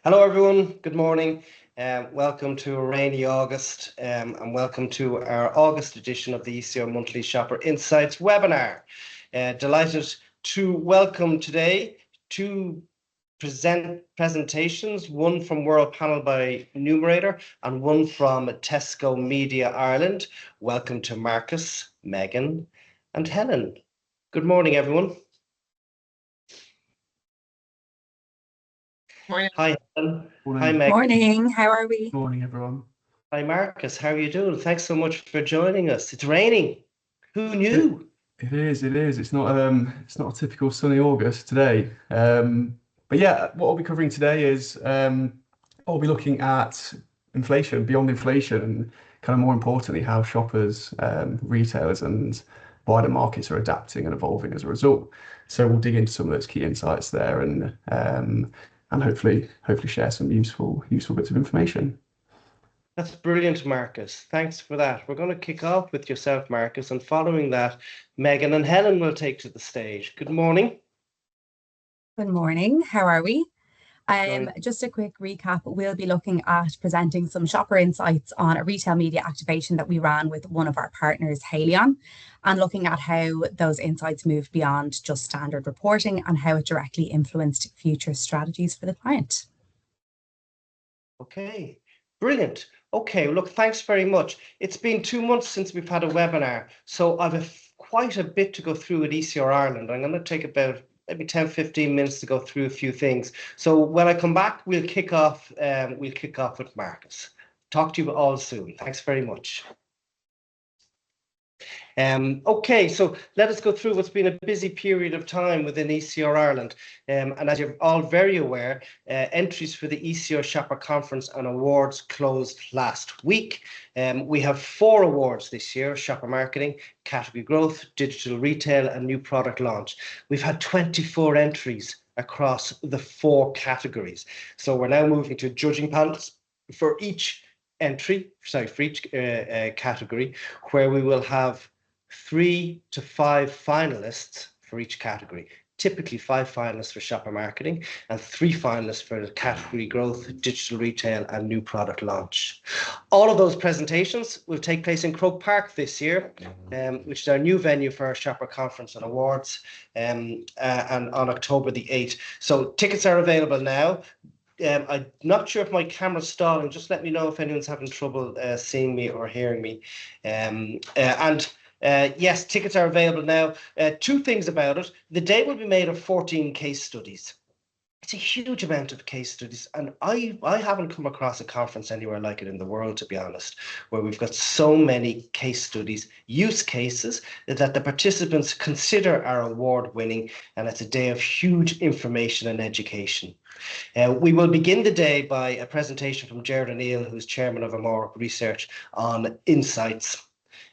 Hello, everyone. Good morning. Welcome to a rainy August, and welcome to our August edition of the ECR Monthly Shopper Insights webinar. Delighted to welcome today two presentations, one from World Panel by Numerator and one from Tesco Media Ireland. Welcome to Marcus, Megan, and Helen. Good morning, everyone. Morning. Hi, Helen. Morning. Hi, Megan. Morning. How are we? Morning, everyone. Hi, Marcus. How are you doing? Thanks so much for joining us. It's raining. Who knew? It is. It's not a typical sunny August today. But yeah, what I'll be covering today is I'll be looking at inflation, beyond inflation, and kind of more importantly, how shoppers, retailers, and wider markets are adapting and evolving as a result. So we'll dig into some of those key insights there and hopefully share some useful bits of information. That's brilliant, Marcus. Thanks for that. We're going to kick off with yourself, Marcus, and following that, Megan and Helen will take to the stage. Good morning. Good morning. How are we? Good. Just a quick recap. We'll be looking at presenting some shopper insights on a retail media activation that we ran with one of our partners, Haleon, and looking at how those insights moved beyond just standard reporting and how it directly influenced future strategies for the client. Okay, brilliant. Okay, look, thanks very much. It's been 2 months since we've had a webinar, so I've quite a bit to go through at ECR Ireland. I'm going to take about maybe 10-15 minutes to go through a few things. So when I come back, we'll kick off with Marcus. Talk to you all soon. Thanks very much. Okay, so let us go through what's been a busy period of time within ECR Ireland. And as you're all very aware, entries for the ECR Shopper Conference and Awards closed last week. We have 4 awards this year: Shopper Marketing, Category Growth, Digital Retail, and New Product Launch. We've had 24 entries across the 4 categories. So we're now moving to judging panels for each category, where we will have 3 to 5 finalists for each category. Typically 5 finalists for shopper marketing and 3 finalists for category growth, digital retail, and new product launch. All of those presentations will take place in Croke Park this year, which is our new venue for our shopper conference and awards, and on October the 8th. So tickets are available now. I'm not sure if my camera's stalling. Just let me know if anyone's having trouble seeing me or hearing me. Yes, tickets are available now. 2 things about it. The day will be made of 14 case studies. It's a huge amount of case studies, and I haven't come across a conference anywhere like it in the world, to be honest, where we've got so many case studies, use cases that the participants consider are award-winning, and it's a day of huge information and education. We will begin the day by a presentation from Gerard O'Neill, who's chairman of Amora Research, on insights.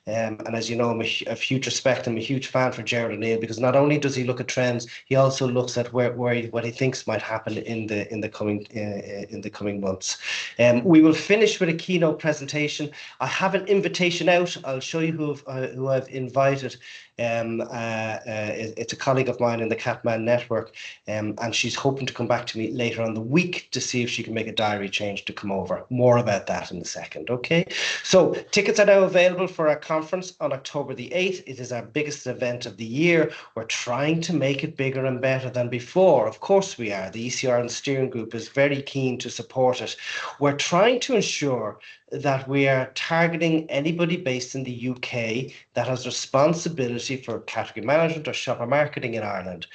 And as you know, I'm a huge respect. I'm a huge fan for Gerard O'Neill, because not only does he look at trends, he also looks at what he thinks might happen in the coming months. We will finish with a keynote presentation. I have an invitation out. I'll show you who I've invited. It's a colleague of mine in the Catman network, and she's hoping to come back to me later on the week to see if she can make a diary change to come over. More about that in a second. Okay, so tickets are now available for our conference on October the 8th. It is our biggest event of the year. We're trying to make it bigger and better than before. Of course we are. The ECR and steering group is very keen to support it. We're trying to ensure that we are targeting anybody based in the UK that has responsibility for category management or shopper marketing in Ireland.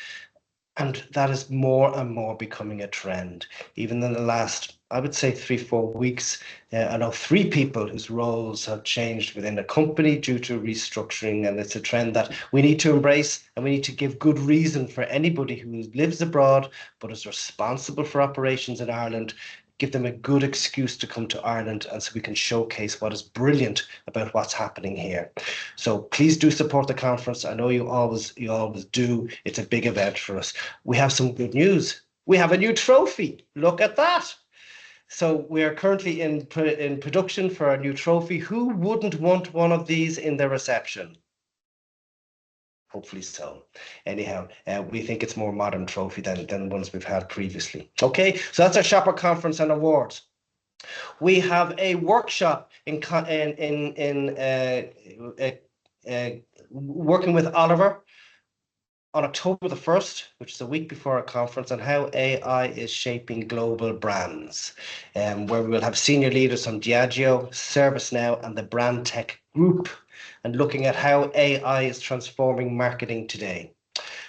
And that is more and more becoming a trend. Even in the last, I would say, 3-4 weeks, I know 3 people whose roles have changed within the company due to restructuring, and it's a trend that we need to embrace, and we need to give good reason for anybody who lives abroad but is responsible for operations in Ireland. Give them a good excuse to come to Ireland, and so we can showcase what is brilliant about what's happening here. So please do support the conference. I know you always do. It's a big event for us. We have some good news. We have a new trophy. Look at that. So we are currently in production for a new trophy. Who wouldn't want one of these in their reception? Hopefully so. Anyhow, we think it's more modern trophy than the ones we've had previously. Okay, so that's our shopper conference and awards. We have a workshop working with Oliver on October the 1st, which is a week before our conference, on how AI is shaping global brands, where we will have senior leaders from Diageo, ServiceNow, and the Brand Tech Group, and looking at how AI is transforming marketing today.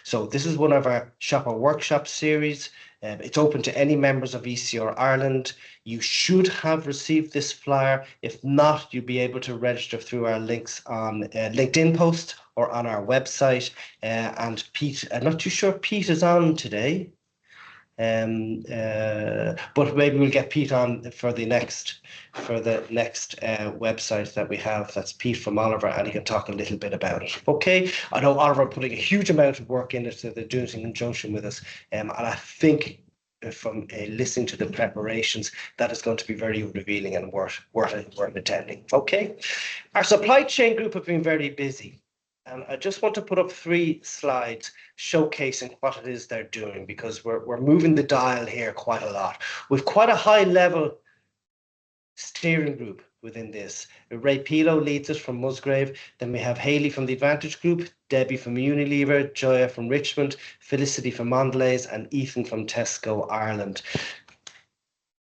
So this is one of our shopper workshop series. It's open to any members of ECR Ireland. You should have received this flyer. If not, you'll be able to register through our links on LinkedIn post or on our website. And Pete, I'm not too sure Pete is on today. But maybe we'll get Pete on for the next website that we have. That's Pete from Oliver, and he can talk a little bit about it. Okay, I know Oliver putting a huge amount of work into so they're doing it in conjunction with us, and I think from listening to the preparations, that is going to be very revealing and worth attending. Okay, our supply chain group have been very busy. And I just want to put up 3 slides showcasing what it is they're doing, because we're moving the dial here quite a lot. We've quite a high level steering group within this. Ray Pilo leads us from Musgrave. Then we have Hayley from the Advantage Group, Debbie from Unilever, Joya from Richmond, Felicity from Mondelez, and Ethan from Tesco Ireland.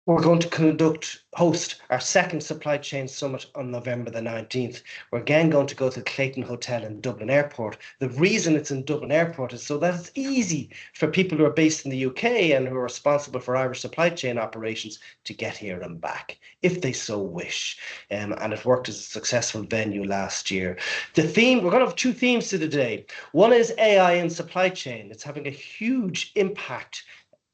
We're going to host our second supply chain summit on November the 19th. We're again going to go to the Clayton Hotel in Dublin Airport. The reason it's in Dublin Airport is so that it's easy for people who are based in the UK and who are responsible for Irish supply chain operations to get here and back, if they so wish. And it worked as a successful venue last year. The theme, we're going to have 2 themes to the day. One is AI in supply chain. It's having a huge impact,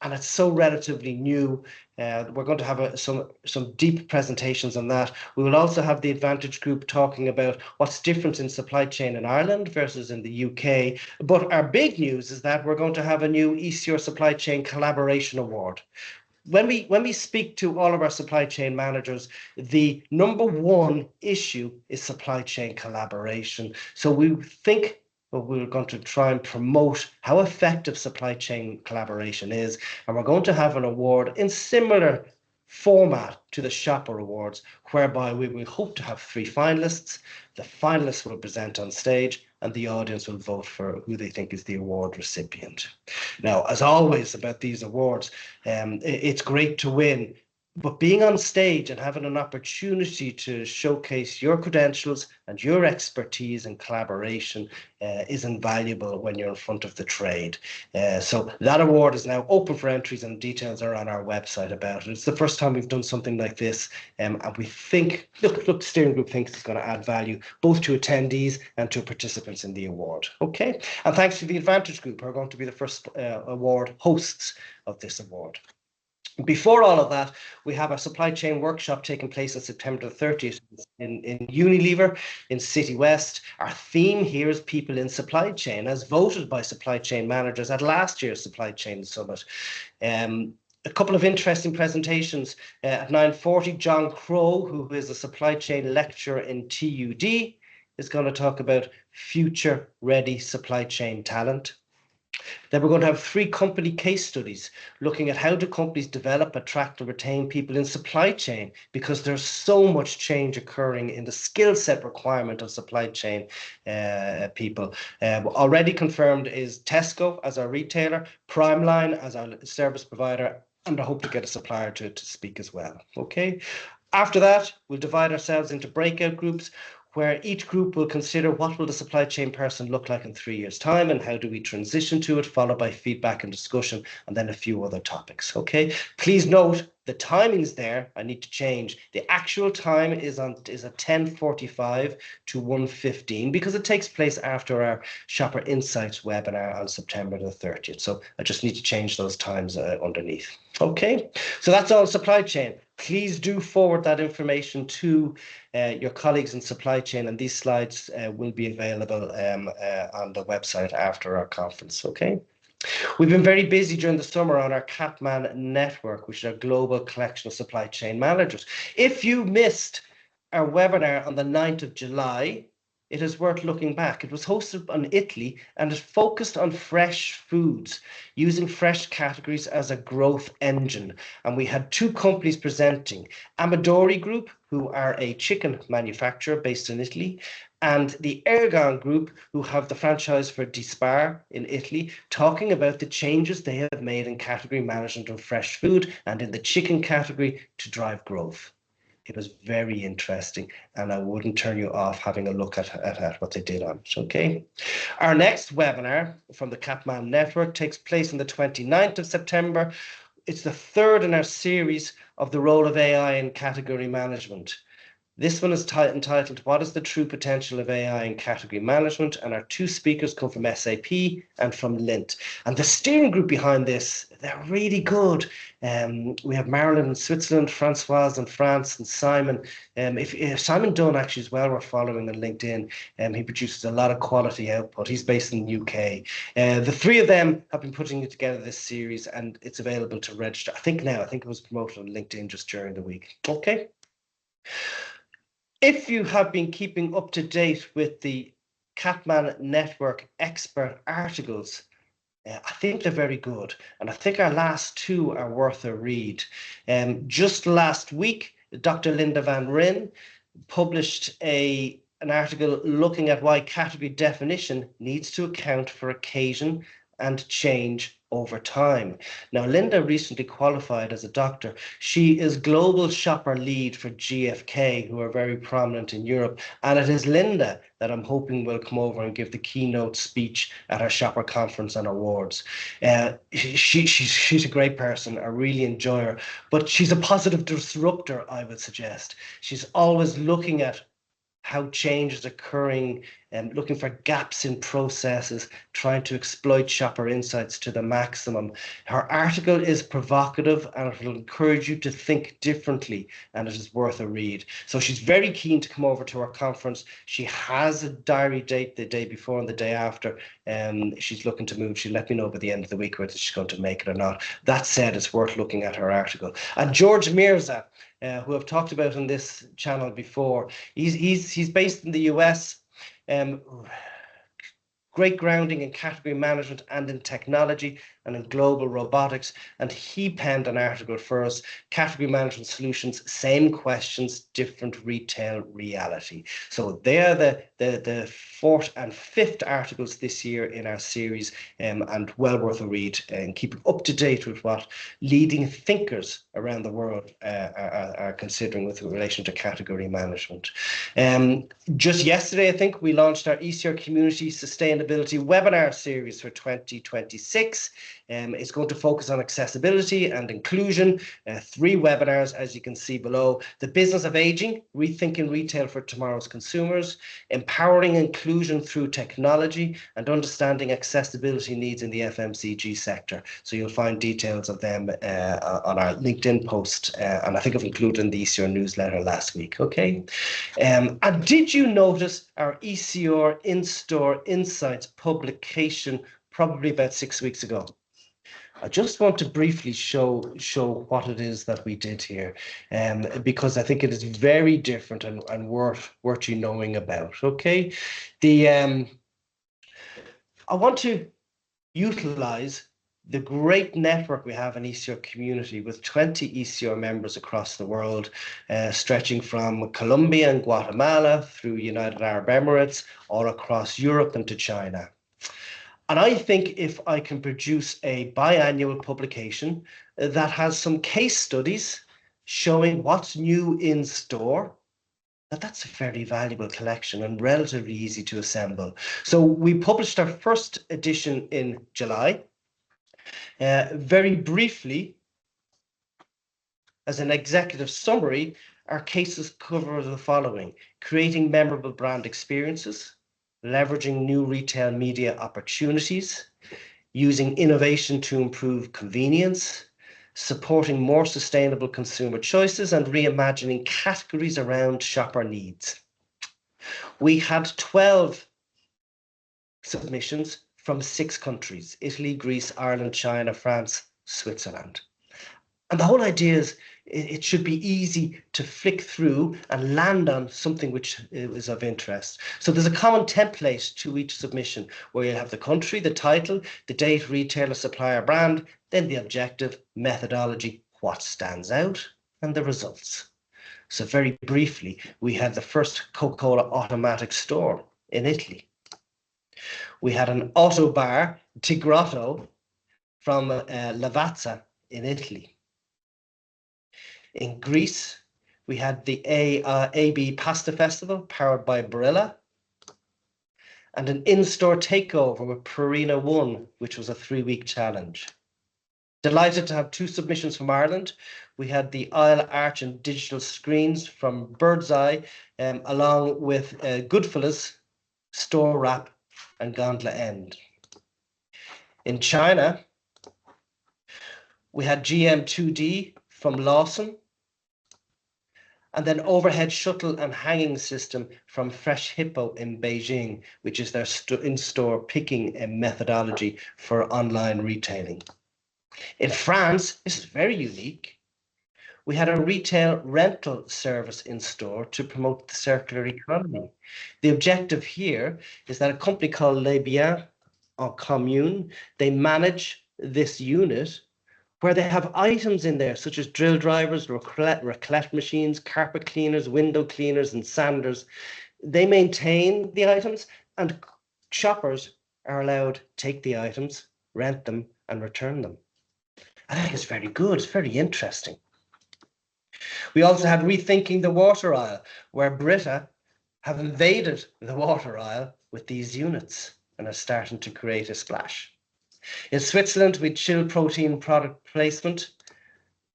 and it's so relatively new. We're going to have some deep presentations on that. We will also have the Advantage Group talking about what's different in supply chain in Ireland versus in the UK. But our big news is that we're going to have a new ECR Supply Chain Collaboration Award. When we speak to all of our supply chain managers, the number 1 issue is supply chain collaboration. So we think we're going to try and promote how effective supply chain collaboration is. And we're going to have an award in similar format to the Shopper Awards, whereby we will hope to have 3 finalists. The finalists will present on stage, and the audience will vote for who they think is the award recipient. Now, as always about these awards, it's great to win, but being on stage and having an opportunity to showcase your credentials and your expertise and collaboration is invaluable when you're in front of the trade. So that award is now open for entries, and details are on our website about it. It's the first time we've done something like this, and we think, look, the steering group thinks it's going to add value both to attendees and to participants in the award. Okay, and thanks to the Advantage Group, who are going to be the first award hosts of this award. Before all of that, we have a supply chain workshop taking place on September the 30th in Unilever in City West. Our theme here is people in supply chain, as voted by supply chain managers at last year's supply chain summit. A couple of interesting presentations. At 9:40, John Crow, who is a supply chain lecturer in TUD, is going to talk about future-ready supply chain talent. Then we're going to have 3 company case studies looking at how do companies develop, attract, and retain people in supply chain, because there's so much change occurring in the skill set requirement of supply chain people. Already confirmed is Tesco as our retailer, Primeline as our service provider, and I hope to get a supplier to speak as well. Okay. After that, we'll divide ourselves into breakout groups, where each group will consider what will the supply chain person look like in 3 years' time, and how do we transition to it, followed by feedback and discussion, and then a few other topics. Okay, please note the timing's there. I need to change. The actual time is at 10:45 to 1:15, because it takes place after our Shopper Insights webinar on September the 30th. So I just need to change those times underneath. Okay, so that's all supply chain. Please do forward that information to your colleagues in supply chain, and these slides will be available on the website after our conference. Okay. We've been very busy during the summer on our Catman network, which is a global collection of supply chain managers. If you missed our webinar on the 9th of July, it is worth looking back. It was hosted on Italy and it focused on fresh foods, using fresh categories as a growth engine. And we had two companies presenting, Amadori Group, who are a chicken manufacturer based in Italy, and the Ergon Group, who have the franchise for Dispar in Italy, talking about the changes they have made in category management of fresh food and in the chicken category to drive growth. It was very interesting, and I wouldn't turn you off having a look at what they did on it, okay? Our next webinar from the Capman Network takes place on the 29th of September. It's the third in our series of the role of AI in category management. This one is entitled, What is the True Potential of AI in Category Management? And our two speakers come from SAP and from Lint. And the steering group behind this, they're really good. We have Marilyn in Switzerland, Francoise in France, and Simon. If Simon Dunn actually is well worth following on LinkedIn. He produces a lot of quality output. He's based in the UK. The three of them have been putting together this series, and it's available to register. I think it was promoted on LinkedIn just during the week. Okay. If you have been keeping up to date with the Capman Network expert articles, I think they're very good. And I think our last two are worth a read. Just last week, Dr. Linda Van Ryn published an article looking at why category definition needs to account for occasion and change over time. Now, Linda recently qualified as a doctor. She is global shopper lead for GfK, who are very prominent in Europe. And it is Linda that I'm hoping will come over and give the keynote speech at our shopper conference and awards. She's a great person. I really enjoy her, but she's a positive disruptor, I would suggest. She's always looking at how change is occurring and looking for gaps in processes, trying to exploit shopper insights to the maximum. Her article is provocative and it will encourage you to think differently, and it is worth a read. So she's very keen to come over to our conference. She has a diary date the day before and the day after. She's looking to move. She'll let me know by the end of the week whether she's going to make it or not. That said, it's worth looking at her article. And George Mirza, who I've talked about on this channel before, he's based in the US. Great grounding in category management and in technology and in global robotics. And he penned an article for us, Category Management Solutions, Same Questions, Different Retail Reality. So they are the fourth and fifth articles this year in our series, and well worth a read and keeping up to date with what leading thinkers around the world are considering with relation to category management. Just yesterday, I think, we launched our ECR Community Sustainability webinar series for 2026. It's going to focus on accessibility and inclusion. 3 webinars, as you can see below. The Business of Aging, Rethinking Retail for Tomorrow's Consumers, Empowering Inclusion Through Technology, and Understanding Accessibility Needs in the FMCG sector. So you'll find details of them on our LinkedIn post, and I think I've included in the ECR newsletter last week, okay? And did you notice our ECR In-Store Insights publication probably about 6 weeks ago? I just want to briefly show what it is that we did here, because I think it is very different and worth you knowing about. Okay, I want to utilize the great network we have in ECR community with 20 ECR members across the world, stretching from Colombia and Guatemala through United Arab Emirates, all across Europe and to China. And I think if I can produce a biannual publication that has some case studies showing what's new in store, that's a fairly valuable collection and relatively easy to assemble. So we published our first edition in July. Very briefly, as an executive summary, our cases cover the following: creating memorable brand experiences, leveraging new retail media opportunities, using innovation to improve convenience, supporting more sustainable consumer choices, and reimagining categories around shopper needs. We had 12 submissions from 6 countries: Italy, Greece, Ireland, China, France, Switzerland. And the whole idea is It should be easy to flick through and land on something which is of interest. So there's a common template to each submission where you'll have the country, the title, the date, retailer, supplier, brand, then the objective, methodology, what stands out, and the results. So very briefly, we had the first Coca-Cola automatic store in Italy. We had an auto bar, Tigrotto, from Lavazza in Italy. In Greece, we had the AB Pasta Festival powered by Barilla, and an in-store takeover with Purina One, which was a 3-week challenge. Delighted to have 2 submissions from Ireland. We had the Isle Arch and digital screens from Birdseye, along with Goodfellas, Store Wrap, and Gauntlet End. In China, we had GM2D from Lawson, and then overhead shuttle and hanging system from Fresh Hippo in Beijing, which is their in-store picking methodology for online retailing. In France, this is very unique. We had a retail rental service in store to promote the circular economy. The objective here is that a company called Les Biens en Commune, they manage this unit where they have items in there such as drill drivers, raclette machines, carpet cleaners, window cleaners, and sanders. They maintain the items, and shoppers are allowed to take the items, rent them, and return them. I think it's very good. It's very interesting. We also had Rethinking the Water Aisle, where Brita have invaded the water aisle with these units and are starting to create a splash. In Switzerland, we had chilled protein product placement,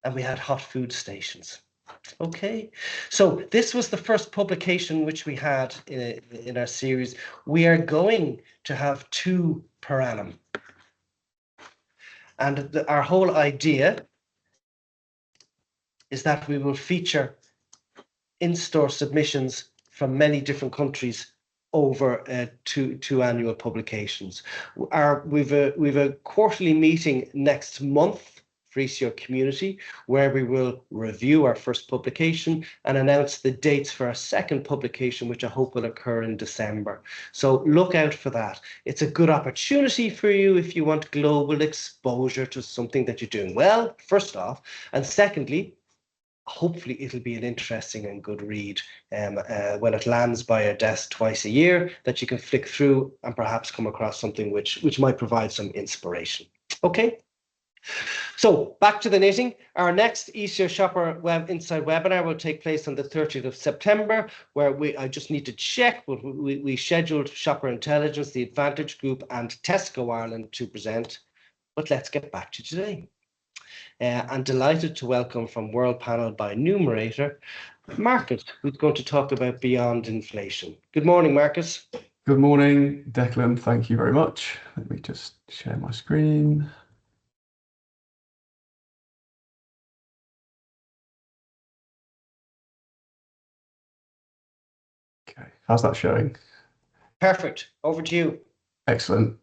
and we had hot food stations. Okay, so this was the first publication which we had in our series. We are going to have 2 per annum. And our whole idea is that we will feature in-store submissions from many different countries over 2 annual publications. We've a quarterly meeting next month for ECR Community, where we will review our first publication and announce the dates for our second publication, which I hope will occur in December. So look out for that. It's a good opportunity for you if you want global exposure to something that you're doing well, first off, and secondly, hopefully it'll be an interesting and good read when it lands by your desk twice a year, that you can flick through and perhaps come across something which might provide some inspiration. Okay, so back to the knitting. Our next ECR Shopper Insight webinar will take place on the 30th of September, where I just need to check, but we scheduled Shopper Intelligence, the Advantage Group, and Tesco Ireland to present. But let's get back to today. And delighted to welcome from World Panel by Numerator, Marcus, who's going to talk about Beyond Inflation. Good morning, Marcus. Good morning, Declan. Thank you very much. Let me just share my screen. Okay, how's that showing? Perfect. Over to you. Excellent.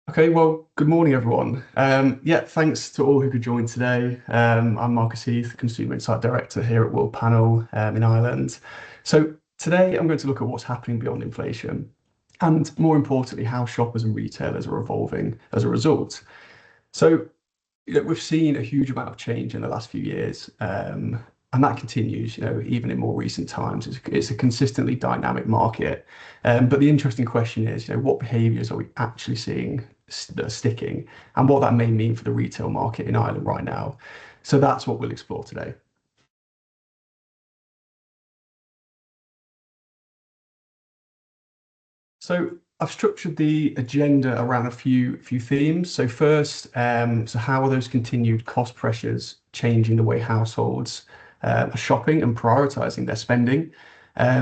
Okay, well, good morning, everyone. Yeah, thanks to all who could join today. I'm Marcus Heath, Consumer Insight Director here at World Panel in Ireland. So today I'm going to look at what's happening beyond inflation, and more importantly, how shoppers and retailers are evolving as a result. So we've seen a huge amount of change in the last few years, and that continues, even in more recent times. It's a consistently dynamic market. But the interesting question is, what behaviours are we actually seeing that are sticking, and what that may mean for the retail market in Ireland right now? So that's what we'll explore today. So I've structured the agenda around a few themes. So first, so how are those continued cost pressures changing the way households are shopping and prioritising their spending?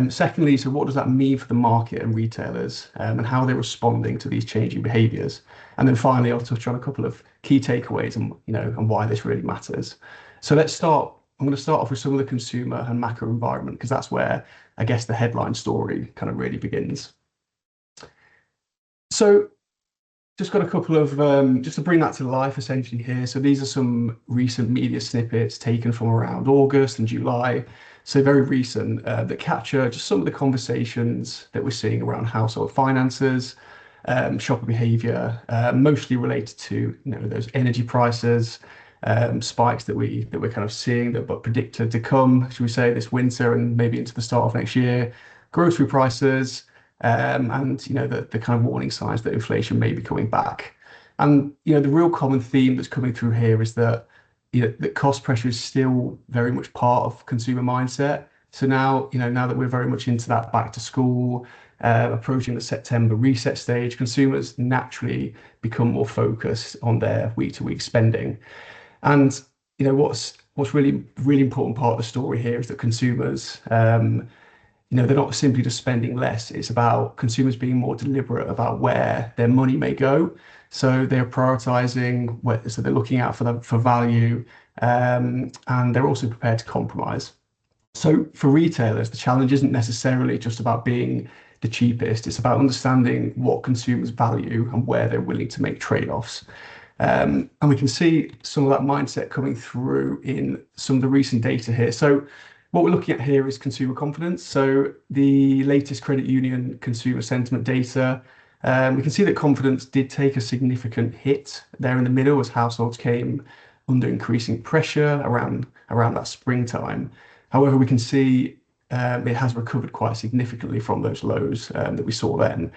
Secondly, so what does that mean for the market and retailers, and how are they responding to these changing behaviours? And then finally, I'll touch on a couple of key takeaways and and why this really matters. So let's start. I'm going to start off with some of the consumer and macro environment, because that's where I guess the headline story kind of really begins. So just got a couple of, just to bring that to life essentially here. So these are some recent media snippets taken from around August and July. So very recent that capture just some of the conversations that we're seeing around household finances, shopper behavior, mostly related to those energy prices, spikes that we're kind of seeing that but predicted to come, should we say, this winter and maybe into the start of next year, grocery prices, and the kind of warning signs that inflation may be coming back. And the real common theme that's coming through here is that that cost pressure is still very much part of consumer mindset. So now now that we're very much into that back to school, approaching the September reset stage, consumers naturally become more focused on their week-to-week spending. And what's really important part of the story here is that consumers, they're not simply just spending less. It's about consumers being more deliberate about where their money may go. So they're prioritizing, so they're looking out for value, and they're also prepared to compromise. So for retailers, the challenge isn't necessarily just about being the cheapest. It's about understanding what consumers value and where they're willing to make trade-offs. And we can see some of that mindset coming through in some of the recent data here. So what we're looking at here is consumer confidence. So the latest credit union consumer sentiment data, we can see that confidence did take a significant hit there in the middle as households came under increasing pressure around that springtime. However, we can see it has recovered quite significantly from those lows that we saw then.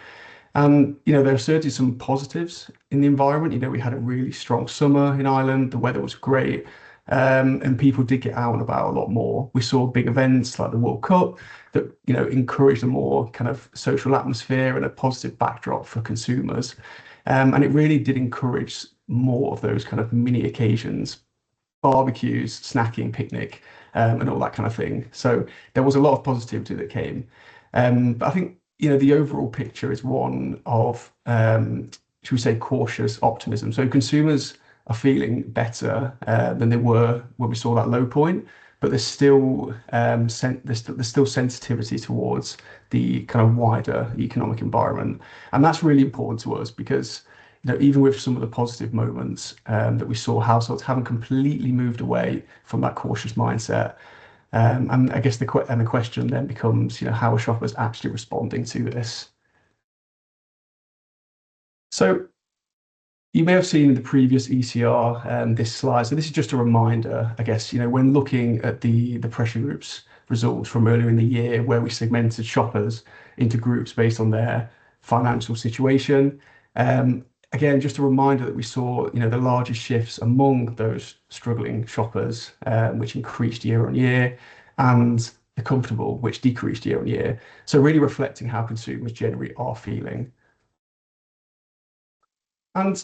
And there are certainly some positives in the environment. We had a really strong summer in Ireland. The weather was great, and people did get out and about a lot more. We saw big events like the World Cup that encouraged a more kind of social atmosphere and a positive backdrop for consumers. And it really did encourage more of those kind of mini occasions, barbecues, snacking, picnic, and all that kind of thing. So there was a lot of positivity that came. But I think the overall picture is one of, should we say, cautious optimism. So consumers are feeling better than they were when we saw that low point, but there's still sensitivity towards the kind of wider economic environment, and that's really important to us because even with some of the positive moments that we saw, households haven't completely moved away from that cautious mindset. And I guess the question then becomes, how are shoppers actually responding to this? So you may have seen in the previous ECR this slide. So this is just a reminder, I guess, when looking at the pressure groups results from earlier in the year, where we segmented shoppers into groups based on their financial situation. Again, just a reminder that we saw, the largest shifts among those struggling shoppers, which increased year on year, and the comfortable, which decreased year on year. So really reflecting how consumers generally are feeling. And,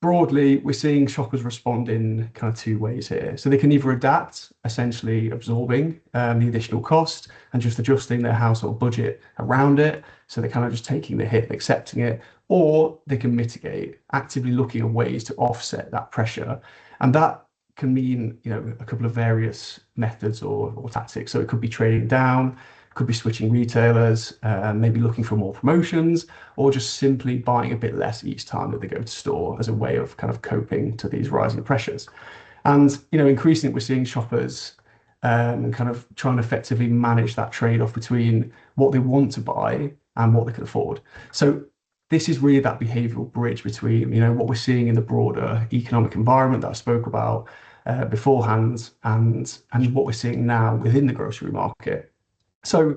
broadly, we're seeing shoppers respond in kind of two ways here. So they can either adapt, essentially absorbing the additional cost and just adjusting their household budget around it. So they're kind of just taking the hit and accepting it, or they can mitigate, actively looking at ways to offset that pressure. And that can mean, a couple of various methods or tactics. So it could be trading down, could be switching retailers, maybe looking for more promotions, or just simply buying a bit less each time that they go to store as a way of kind of coping to these rising pressures. And, increasingly we're seeing shoppers kind of trying to effectively manage that trade-off between what they want to buy and what they can afford. So this is really that behavioral bridge between, what we're seeing in the broader economic environment that I spoke about beforehand and what we're seeing now within the grocery market. So,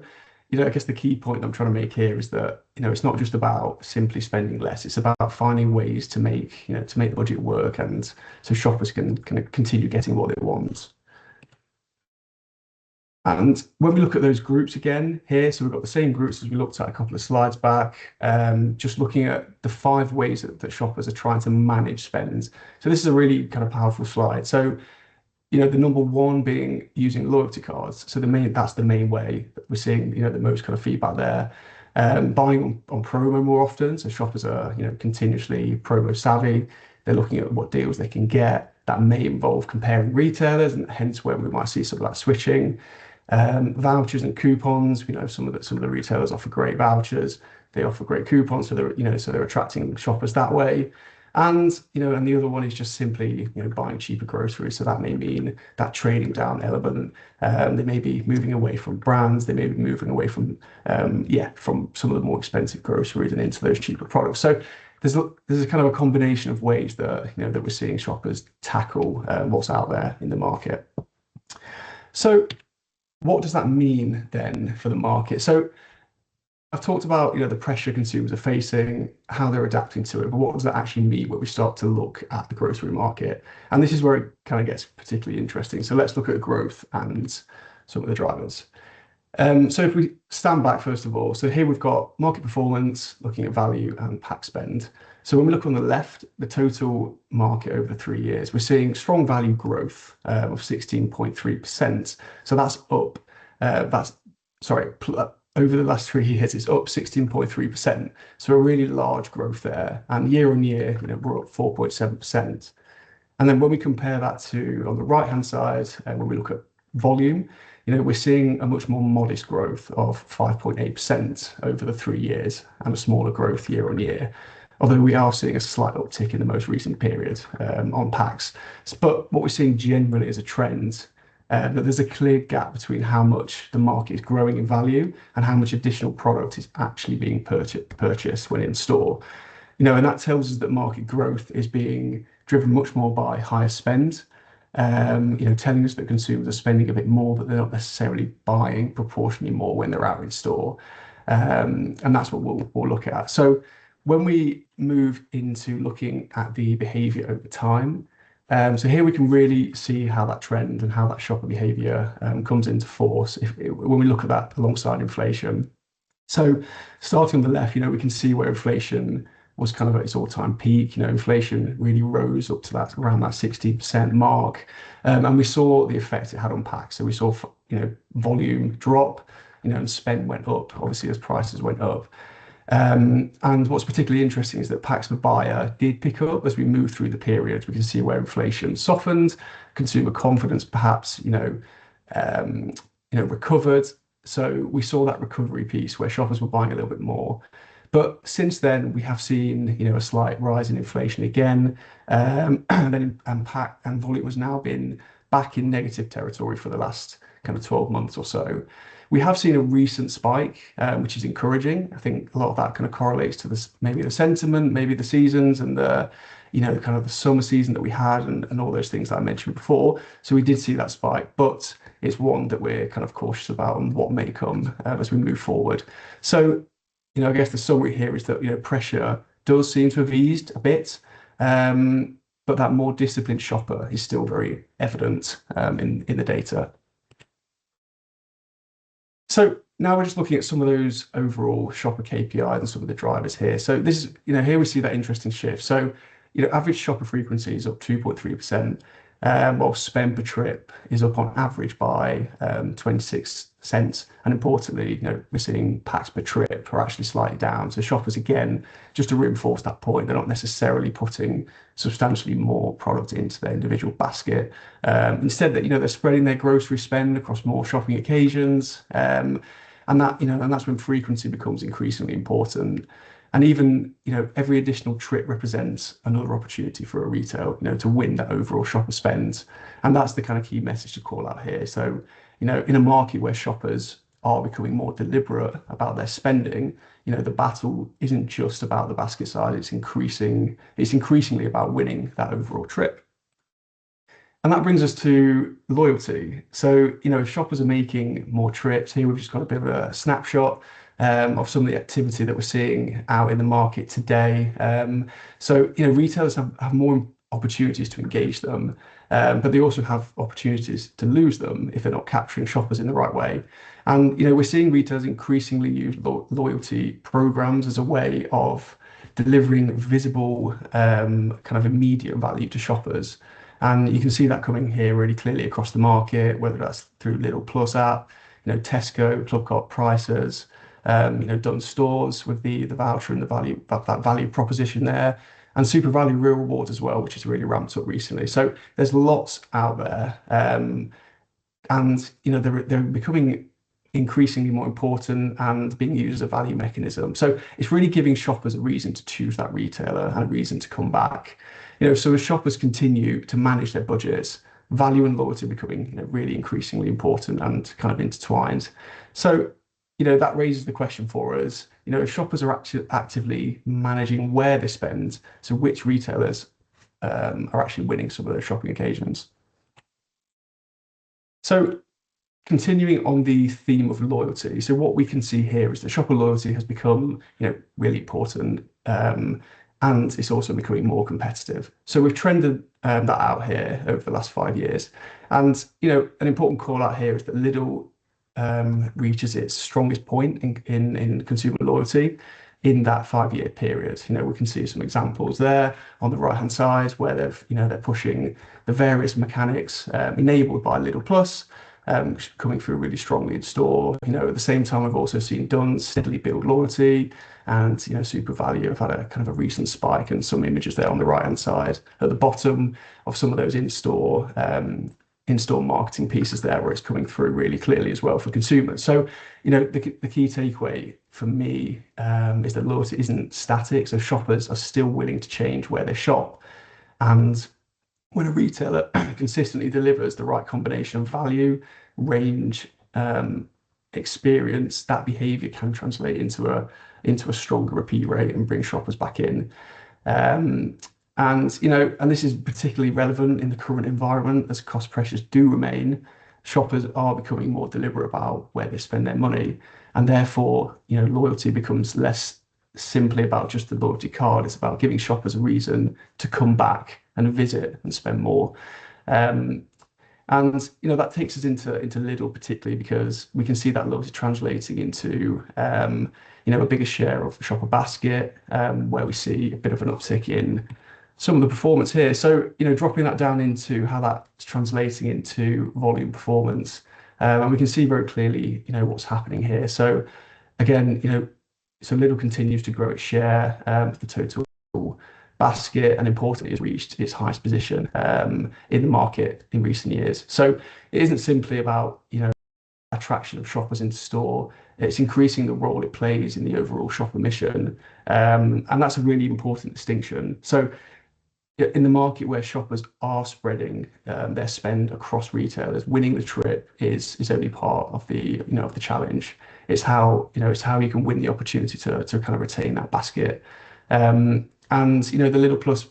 I guess the key point I'm trying to make here is that, it's not just about simply spending less. It's about finding ways to make the budget work, and so shoppers can continue getting what they want. And when we look at those groups again here, so we've got the same groups as we looked at a couple of slides back, just looking at the 5 ways that shoppers are trying to manage spends. So this is a really kind of powerful slide. So, the number one being using loyalty cards. So that's the main way that we're seeing, the most kind of feedback there. Buying on promo more often. So shoppers are, continuously promo savvy. They're looking at what deals they can get. That may involve comparing retailers, and hence where we might see some of that switching. Vouchers and coupons. We know some of the retailers offer great vouchers. they offer great coupons, so they're attracting shoppers that way. And and the other one is just simply buying cheaper groceries. So that may mean that trading down element. They may be moving away from brands. They may be moving away from from some of the more expensive groceries and into those cheaper products. So there's a kind of a combination of ways that that we're seeing shoppers tackle what's out there in the market. So what does that mean then for the market? So I've talked about the pressure consumers are facing, how they're adapting to it, but what does that actually mean when we start to look at the grocery market? And this is where it kind of gets particularly interesting. So let's look at growth and some of the drivers. So if we stand back first of all, so here we've got market performance, looking at value and pack spend. So when we look on the left, the total market over 3 years, we're seeing strong value growth of 16.3%. So that's up. Over the last 3 years, it's up 16.3%. So a really large growth there. And year on year, we're up 4.7%. And then when we compare that to on the right hand side, when we look at volume, we're seeing a much more modest growth of 5.8% over the 3 years and a smaller growth year on year. Although we are seeing a slight uptick in the most recent period on packs. But what we're seeing generally is a trend that there's a clear gap between how much the market is growing in value and how much additional product is actually being purchased when in store. And that tells us that market growth is being driven much more by higher spend, telling us that consumers are spending a bit more, but they're not necessarily buying proportionally more when they're out in store. And that's what we'll look at. So when we move into looking at the behavior over time, so here we can really see how that trend and how that shopper behavior comes into force when we look at that alongside inflation. So starting on the left, we can see where inflation was kind of at its all-time peak. Inflation really rose up to that around that 60% mark, and we saw the effect it had on packs. So we saw volume drop, and spend went up obviously as prices went up. And what's particularly interesting is that packs per buyer did pick up as we move through the period. We can see where inflation softened, consumer confidence perhaps recovered. So we saw that recovery piece where shoppers were buying a little bit more. But since then, we have seen a slight rise in inflation again, and pack and volume has now been back in negative territory for the last kind of 12 months or so. We have seen a recent spike, which is encouraging. I think a lot of that kind of correlates to this, maybe the sentiment, maybe the seasons, and the kind of the summer season that we had, and all those things that I mentioned before. So we did see that spike, but it's one that we're kind of cautious about and what may come as we move forward. So I guess the summary here is that pressure does seem to have eased a bit, but that more disciplined shopper is still very evident in the data. So now we're just looking at some of those overall shopper KPIs and some of the drivers here. So this is, here we see that interesting shift. So, average shopper frequency is up 2.3%, while spend per trip is up on average by 26 cents. And importantly, we're seeing packs per trip are actually slightly down. So shoppers, again, just to reinforce that point, they're not necessarily putting substantially more product into their individual basket. Instead, that they're spreading their grocery spend across more shopping occasions, and that's when frequency becomes increasingly important. And even every additional trip represents another opportunity for a retail to win that overall shopper spend. And that's the kind of key message to call out here. So in a market where shoppers are becoming more deliberate about their spending, the battle isn't just about the basket size, it's increasingly about winning that overall trip. And that brings us to loyalty. So if shoppers are making more trips, here we've just got a bit of a snapshot of some of the activity that we're seeing out in the market today. So retailers have more opportunities to engage them, but they also have opportunities to lose them if they're not capturing shoppers in the right way. And we're seeing retailers increasingly use loyalty programs as a way of delivering visible kind of immediate value to shoppers. And you can see that coming here really clearly across the market, whether that's through Lidl Plus app, Tesco, Clubcard Prices, Done Stores with the voucher and the value, that value proposition there, and Super Value Real Rewards as well, which has really ramped up recently. So there's lots out there, and they're becoming increasingly more important and being used as a value mechanism. So it's really giving shoppers a reason to choose that retailer and a reason to come back. So as shoppers continue to manage their budgets, value and loyalty are becoming really increasingly important and kind of intertwined. So that raises the question for us, if shoppers are actually actively managing where they spend, so which retailers are actually winning some of those shopping occasions. So continuing on the theme of loyalty, so what we can see here is that shopper loyalty has become really important, and it's also becoming more competitive. So we've trended that out here over the last 5 years, and an important call out here is that Lidl reaches its strongest point in consumer loyalty in that 5-year period. We can see some examples there on the right hand side where they're pushing the various mechanics enabled by Lidl Plus, coming through really strongly in store. At the same time, we've also seen Dunnes steadily build loyalty, and Super Value have had a kind of a recent spike, and some images there on the right hand side at the bottom of some of those in-store marketing pieces there where it's coming through really clearly as well for consumers. So the key takeaway for me is that loyalty isn't static, so shoppers are still willing to change where they shop, and when a retailer consistently delivers the right combination of value, range, experience, that behavior can translate into a stronger repeat rate and bring shoppers back in. And this is particularly relevant in the current environment as cost pressures do remain. Shoppers are becoming more deliberate about where they spend their money, and therefore loyalty becomes less simply about just the loyalty card. It's about giving shoppers a reason to come back and visit and spend more. And that takes us into Lidl particularly, because we can see that loyalty translating into a bigger share of the shopper basket, where we see a bit of an uptick in some of the performance here. So dropping that down into how that's translating into volume performance, and we can see very clearly what's happening here. So again, so Lidl continues to grow its share of the total basket, and importantly has reached its highest position in the market in recent years. So it isn't simply about attraction of shoppers into store, it's increasing the role it plays in the overall shopper mission, and that's a really important distinction. So in the market where shoppers are spreading their spend across retailers, winning the trip is only part of the of the challenge. It's how you can win the opportunity to kind of retain that basket. And the Lidl Plus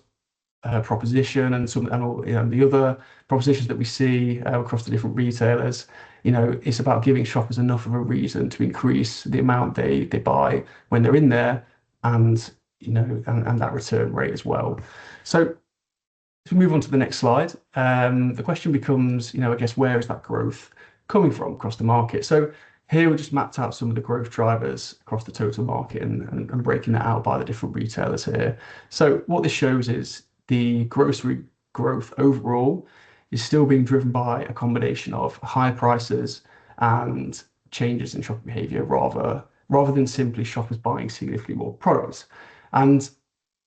proposition and all the other propositions that we see across the different retailers, it's about giving shoppers enough of a reason to increase the amount they buy when they're in there, and that return rate as well. So if we move on to the next slide, the question becomes, I guess, where is that growth coming from across the market? So here we just mapped out some of the growth drivers across the total market and breaking that out by the different retailers here. So what this shows is the grocery growth overall is still being driven by a combination of higher prices and changes in shopper behavior rather than simply shoppers buying significantly more products. And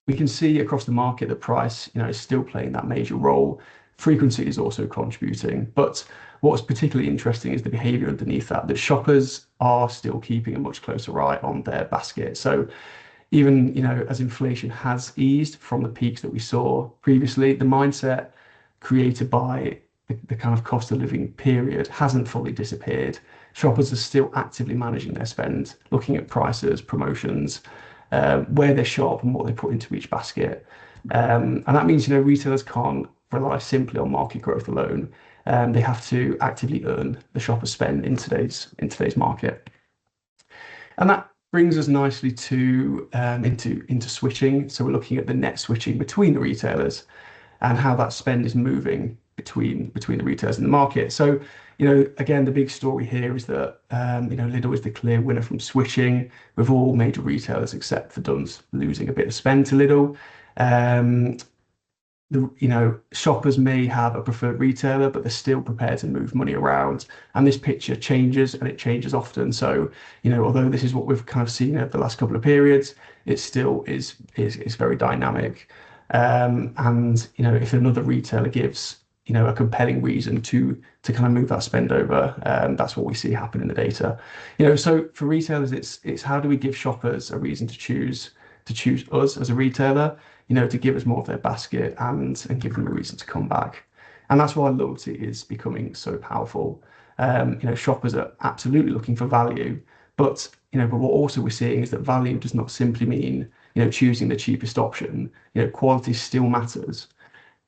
we can see across the market that price is still playing that major role. Frequency is also contributing, but what's particularly interesting is the behavior underneath that shoppers are still keeping a much closer eye on their basket. So even as inflation has eased from the peaks that we saw previously, the mindset created by the kind of cost of living period hasn't fully disappeared. Shoppers are still actively managing their spend, looking at prices, promotions, where they shop and what they put into each basket. And that means retailers can't rely simply on market growth alone. They have to actively earn the shopper spend in today's market. And that brings us nicely to into switching. So we're looking at the net switching between the retailers and how that spend is moving between the retailers in the market. So again, the big story here is that Lidl is the clear winner from switching, with all major retailers except for Dunnes losing a bit of spend to Lidl. Shoppers may have a preferred retailer, but they're still prepared to move money around. And this picture changes, and it changes often. So, although this is what we've kind of seen over the last couple of periods, it still is very dynamic. And if another retailer gives a compelling reason to kind of move that spend over. That's what we see happen in the data. So for retailers, it's how do we give shoppers a reason to choose us as a retailer, to give us more of their basket and give them a reason to come back. And that's why loyalty is becoming so powerful. Shoppers are absolutely looking for value, but what also we're seeing is that value does not simply mean choosing the cheapest option. Quality still matters.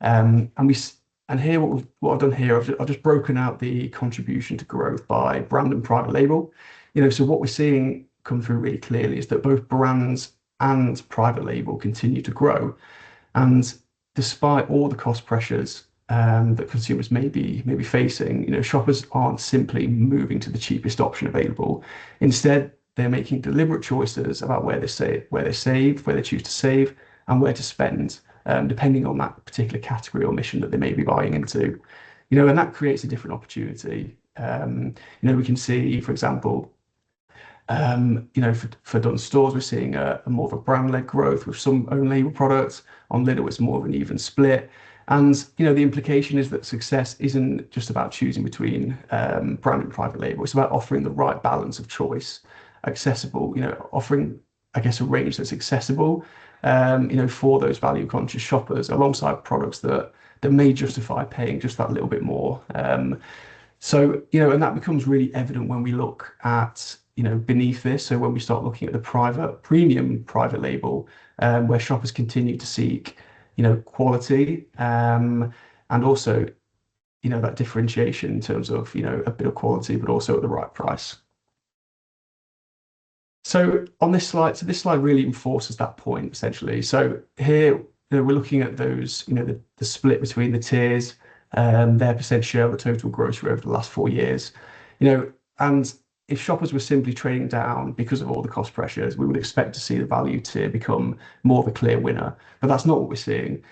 And here, what I've done here, I've just broken out the contribution to growth by brand and private label. So what we're seeing come through really clearly is that both brands and private label continue to grow. And despite all the cost pressures that consumers may be facing, shoppers aren't simply moving to the cheapest option available. Instead, they're making deliberate choices about where they save, where they choose to save, and where to spend, depending on that particular category or mission that they may be buying into. And that creates a different opportunity. We can see, for example, for Dunnes Stores, we're seeing a more of a brand-led growth with some own label products. On Lidl, it's more of an even split. And the implication is that success isn't just about choosing between brand and private label. It's about offering the right balance of choice, accessible. Offering, I guess, a range that's accessible, for those value-conscious shoppers, alongside products that may justify paying just that little bit more. So and that becomes really evident when we look at beneath this. So when we start looking at the premium private label, where shoppers continue to seek quality, and also that differentiation in terms of a bit of quality, but also at the right price. So on this slide, this slide really enforces that point essentially. So here we're looking at those, the split between the tiers, their percent share of the total grocery over the last 4 years, and if shoppers were simply trading down because of all the cost pressures, we would expect to see the value tier become more of a clear winner. But that's not what we're seeing.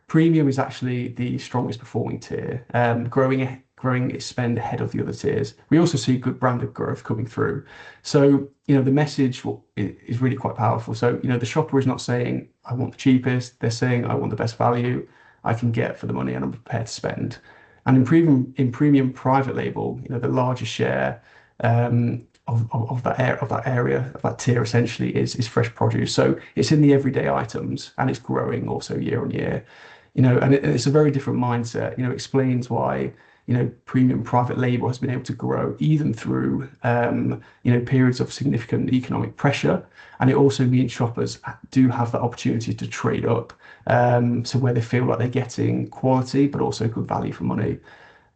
Premium is actually the strongest performing tier, growing its spend ahead of the other tiers. We also see good branded growth coming through. So, the message is really quite powerful. So, the shopper is not saying, I want the cheapest. They're saying, I want the best value I can get for the money and I'm prepared to spend. And in premium private label, the largest share of that tier essentially is fresh produce. So it's in the everyday items and it's growing also year on year. And it's a very different mindset. Explains why premium private label has been able to grow even through periods of significant economic pressure. And it also means shoppers do have that opportunity to trade up, so where they feel like they're getting quality but also good value for money.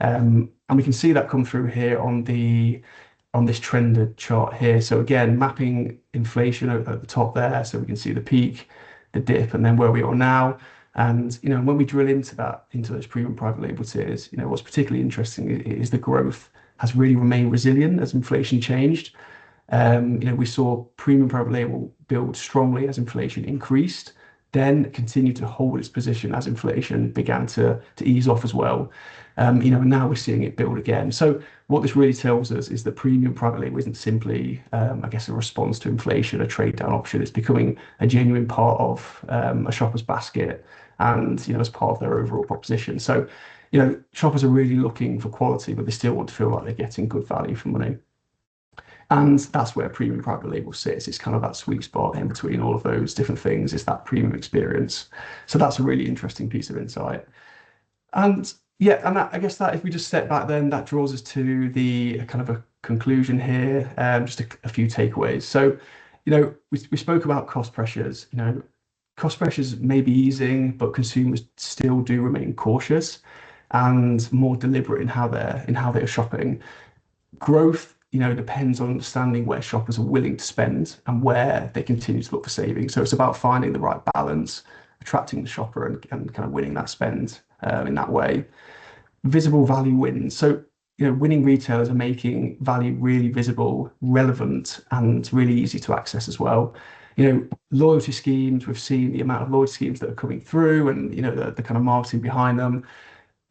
And we can see that come through here on this trended chart here. So again, mapping inflation at the top there, so we can see the peak, the dip, and then where we are now. And when we drill into those premium private label tiers, what's particularly interesting is the growth has really remained resilient as inflation changed. We saw premium private label build strongly as inflation increased, then continue to hold its position as inflation began to ease off as well. And now we're seeing it build again. So what this really tells us is that premium private label isn't simply, I guess, a response to inflation, a trade down option. It's becoming a genuine part of a shopper's basket and, as part of their overall proposition. So, shoppers are really looking for quality, but they still want to feel like they're getting good value for money. And that's where premium private label sits. It's kind of that sweet spot in between all of those different things. It's that premium experience. So that's a really interesting piece of insight. And yeah, and I guess that if we just step back, then that draws us to the kind of a conclusion here. Just a few takeaways. So, we spoke about cost pressures. Cost pressures may be easing, but consumers still do remain cautious and more deliberate in how they're shopping. Growth, depends on understanding where shoppers are willing to spend and where they continue to look for savings. So it's about finding the right balance, attracting the shopper and kind of winning that spend in that way. Visible value wins. So, winning retailers are making value really visible, relevant, and really easy to access as well. Loyalty schemes, we've seen the amount of loyalty schemes that are coming through and, the kind of marketing behind them.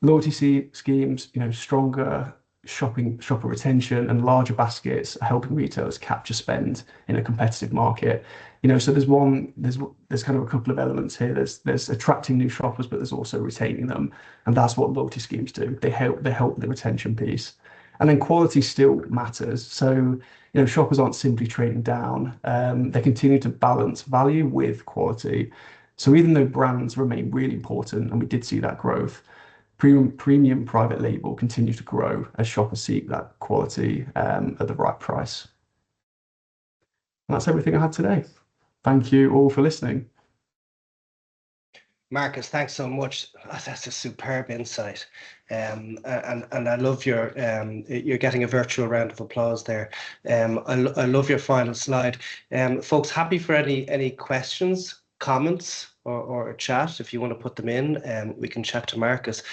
Loyalty schemes, stronger shopper retention and larger baskets are helping retailers capture spend in a competitive market. So there's kind of a couple of elements here. There's attracting new shoppers, but there's also retaining them, and that's what loyalty schemes do. They help the retention piece, and then quality still matters. So shoppers aren't simply trading down. They continue to balance value with quality. So even though brands remain really important, and we did see that growth, premium private label continue to grow as shoppers seek that quality at the right price. And that's everything I had today. Thank you all for listening. Marcus, thanks so much. That's a superb insight, and I love your you're getting a virtual round of applause there. I love your final slide. Folks, happy for any questions, comments, or chat if you want to put them in. We can chat to Marcus.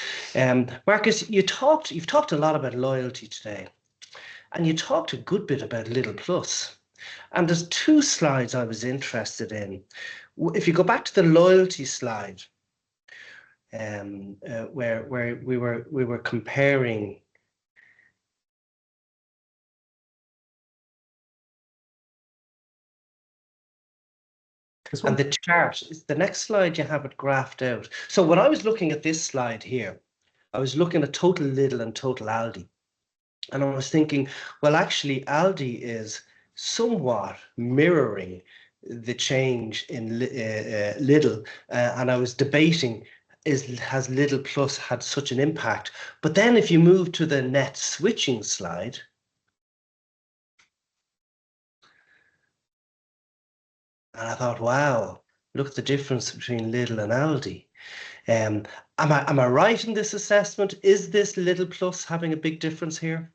Marcus, you've talked a lot about loyalty today, and you talked a good bit about Lidl Plus. And there's two slides I was interested in. If you go back to the loyalty slide, where we were comparing. And the chart is the next slide, you have it graphed out. So when I was looking at this slide here, I was looking at total Lidl and total Aldi. And I was thinking, well, actually, Aldi is somewhat mirroring the change in Lidl. And I was debating, has Lidl Plus had such an impact? But then if you move to the net switching slide, and I thought, wow, look at the difference between Lidl and Aldi. Am I right in this assessment? Is this Lidl Plus having a big difference here?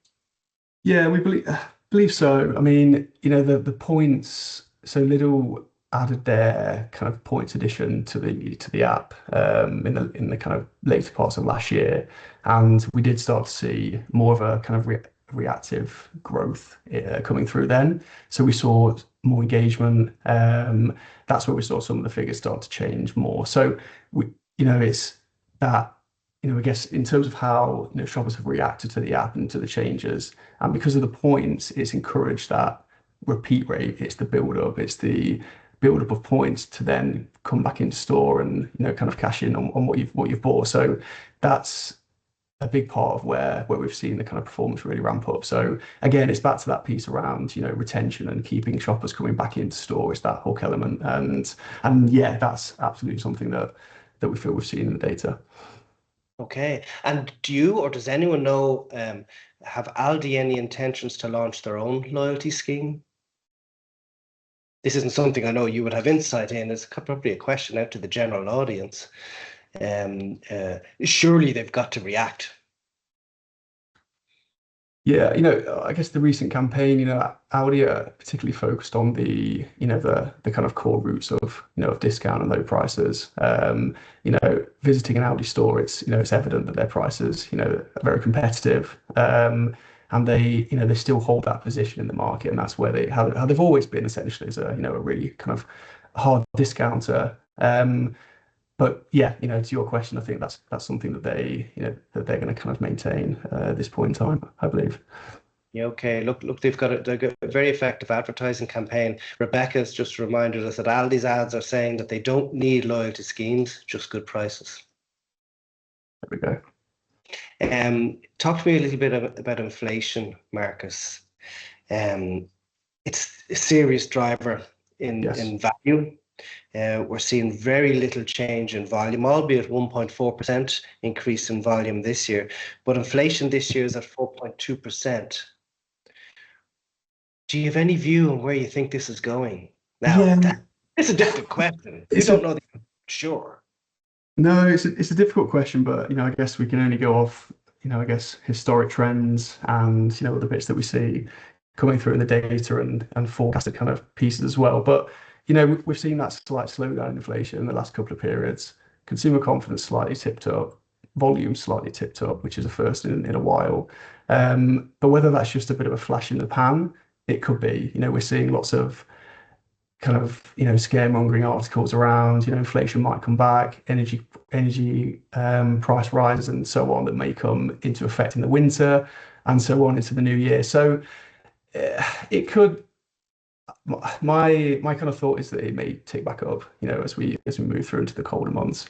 Yeah, we believe so. I mean, the points. So Lidl added their kind of points addition to the app in the kind of later parts of last year, and we did start to see more of a kind of reactive growth coming through then. So we saw more engagement. That's where we saw some of the figures start to change more. So it's that. I guess in terms of how shoppers have reacted to the app and to the changes, and because of the points, it's encouraged that repeat rate. It's the build up of points to then come back into store and kind of cash in on what you've bought. So that's a big part of where we've seen the kind of performance really ramp up. So again, it's back to that piece around retention and keeping shoppers coming back into store. It's that hook element, and yeah, that's absolutely something that we feel we've seen in the data. Okay, and do you or does anyone know, have Aldi any intentions to launch their own loyalty scheme? This isn't something I know you would have insight in. It's probably a question out to the general audience. Surely they've got to react. Yeah, I guess the recent campaign, Audi are particularly focused on the kind of core roots of discount and low prices. Visiting an Audi store, it's evident that their prices are very competitive, and they still hold that position in the market, and that's where how they've always been essentially as a really kind of hard discounter. But yeah, to your question, I think that's something that they're going to kind of maintain at this point in time, I believe. Yeah, okay. Look, they've got a very effective advertising campaign. Rebecca's just reminded us that Aldi's ads are saying that they don't need loyalty schemes, just good prices. There we go. Talk to me a little bit about inflation, Marcus. It's a serious driver in value. We're seeing very little change in volume, albeit 1.4% increase in volume this year. But inflation this year is at 4.2%. Do you have any view on where you think this is going? Now, it's a difficult question. You don't know the sure. No, it's a difficult question, but I guess we can only go off I guess historic trends and the bits that we see coming through in the data and forecasted kind of pieces as well. But we've seen that slight slowdown in inflation in the last couple of periods. Consumer confidence slightly tipped up, volume slightly tipped up, which is a first in a while. But whether that's just a bit of a flash in the pan, it could be. We're seeing lots of kind of scaremongering articles around inflation might come back, energy price rises and so on that may come into effect in the winter. and so on into the new year. So it could. My kind of thought is that it may tick back up, as we move through into the colder months.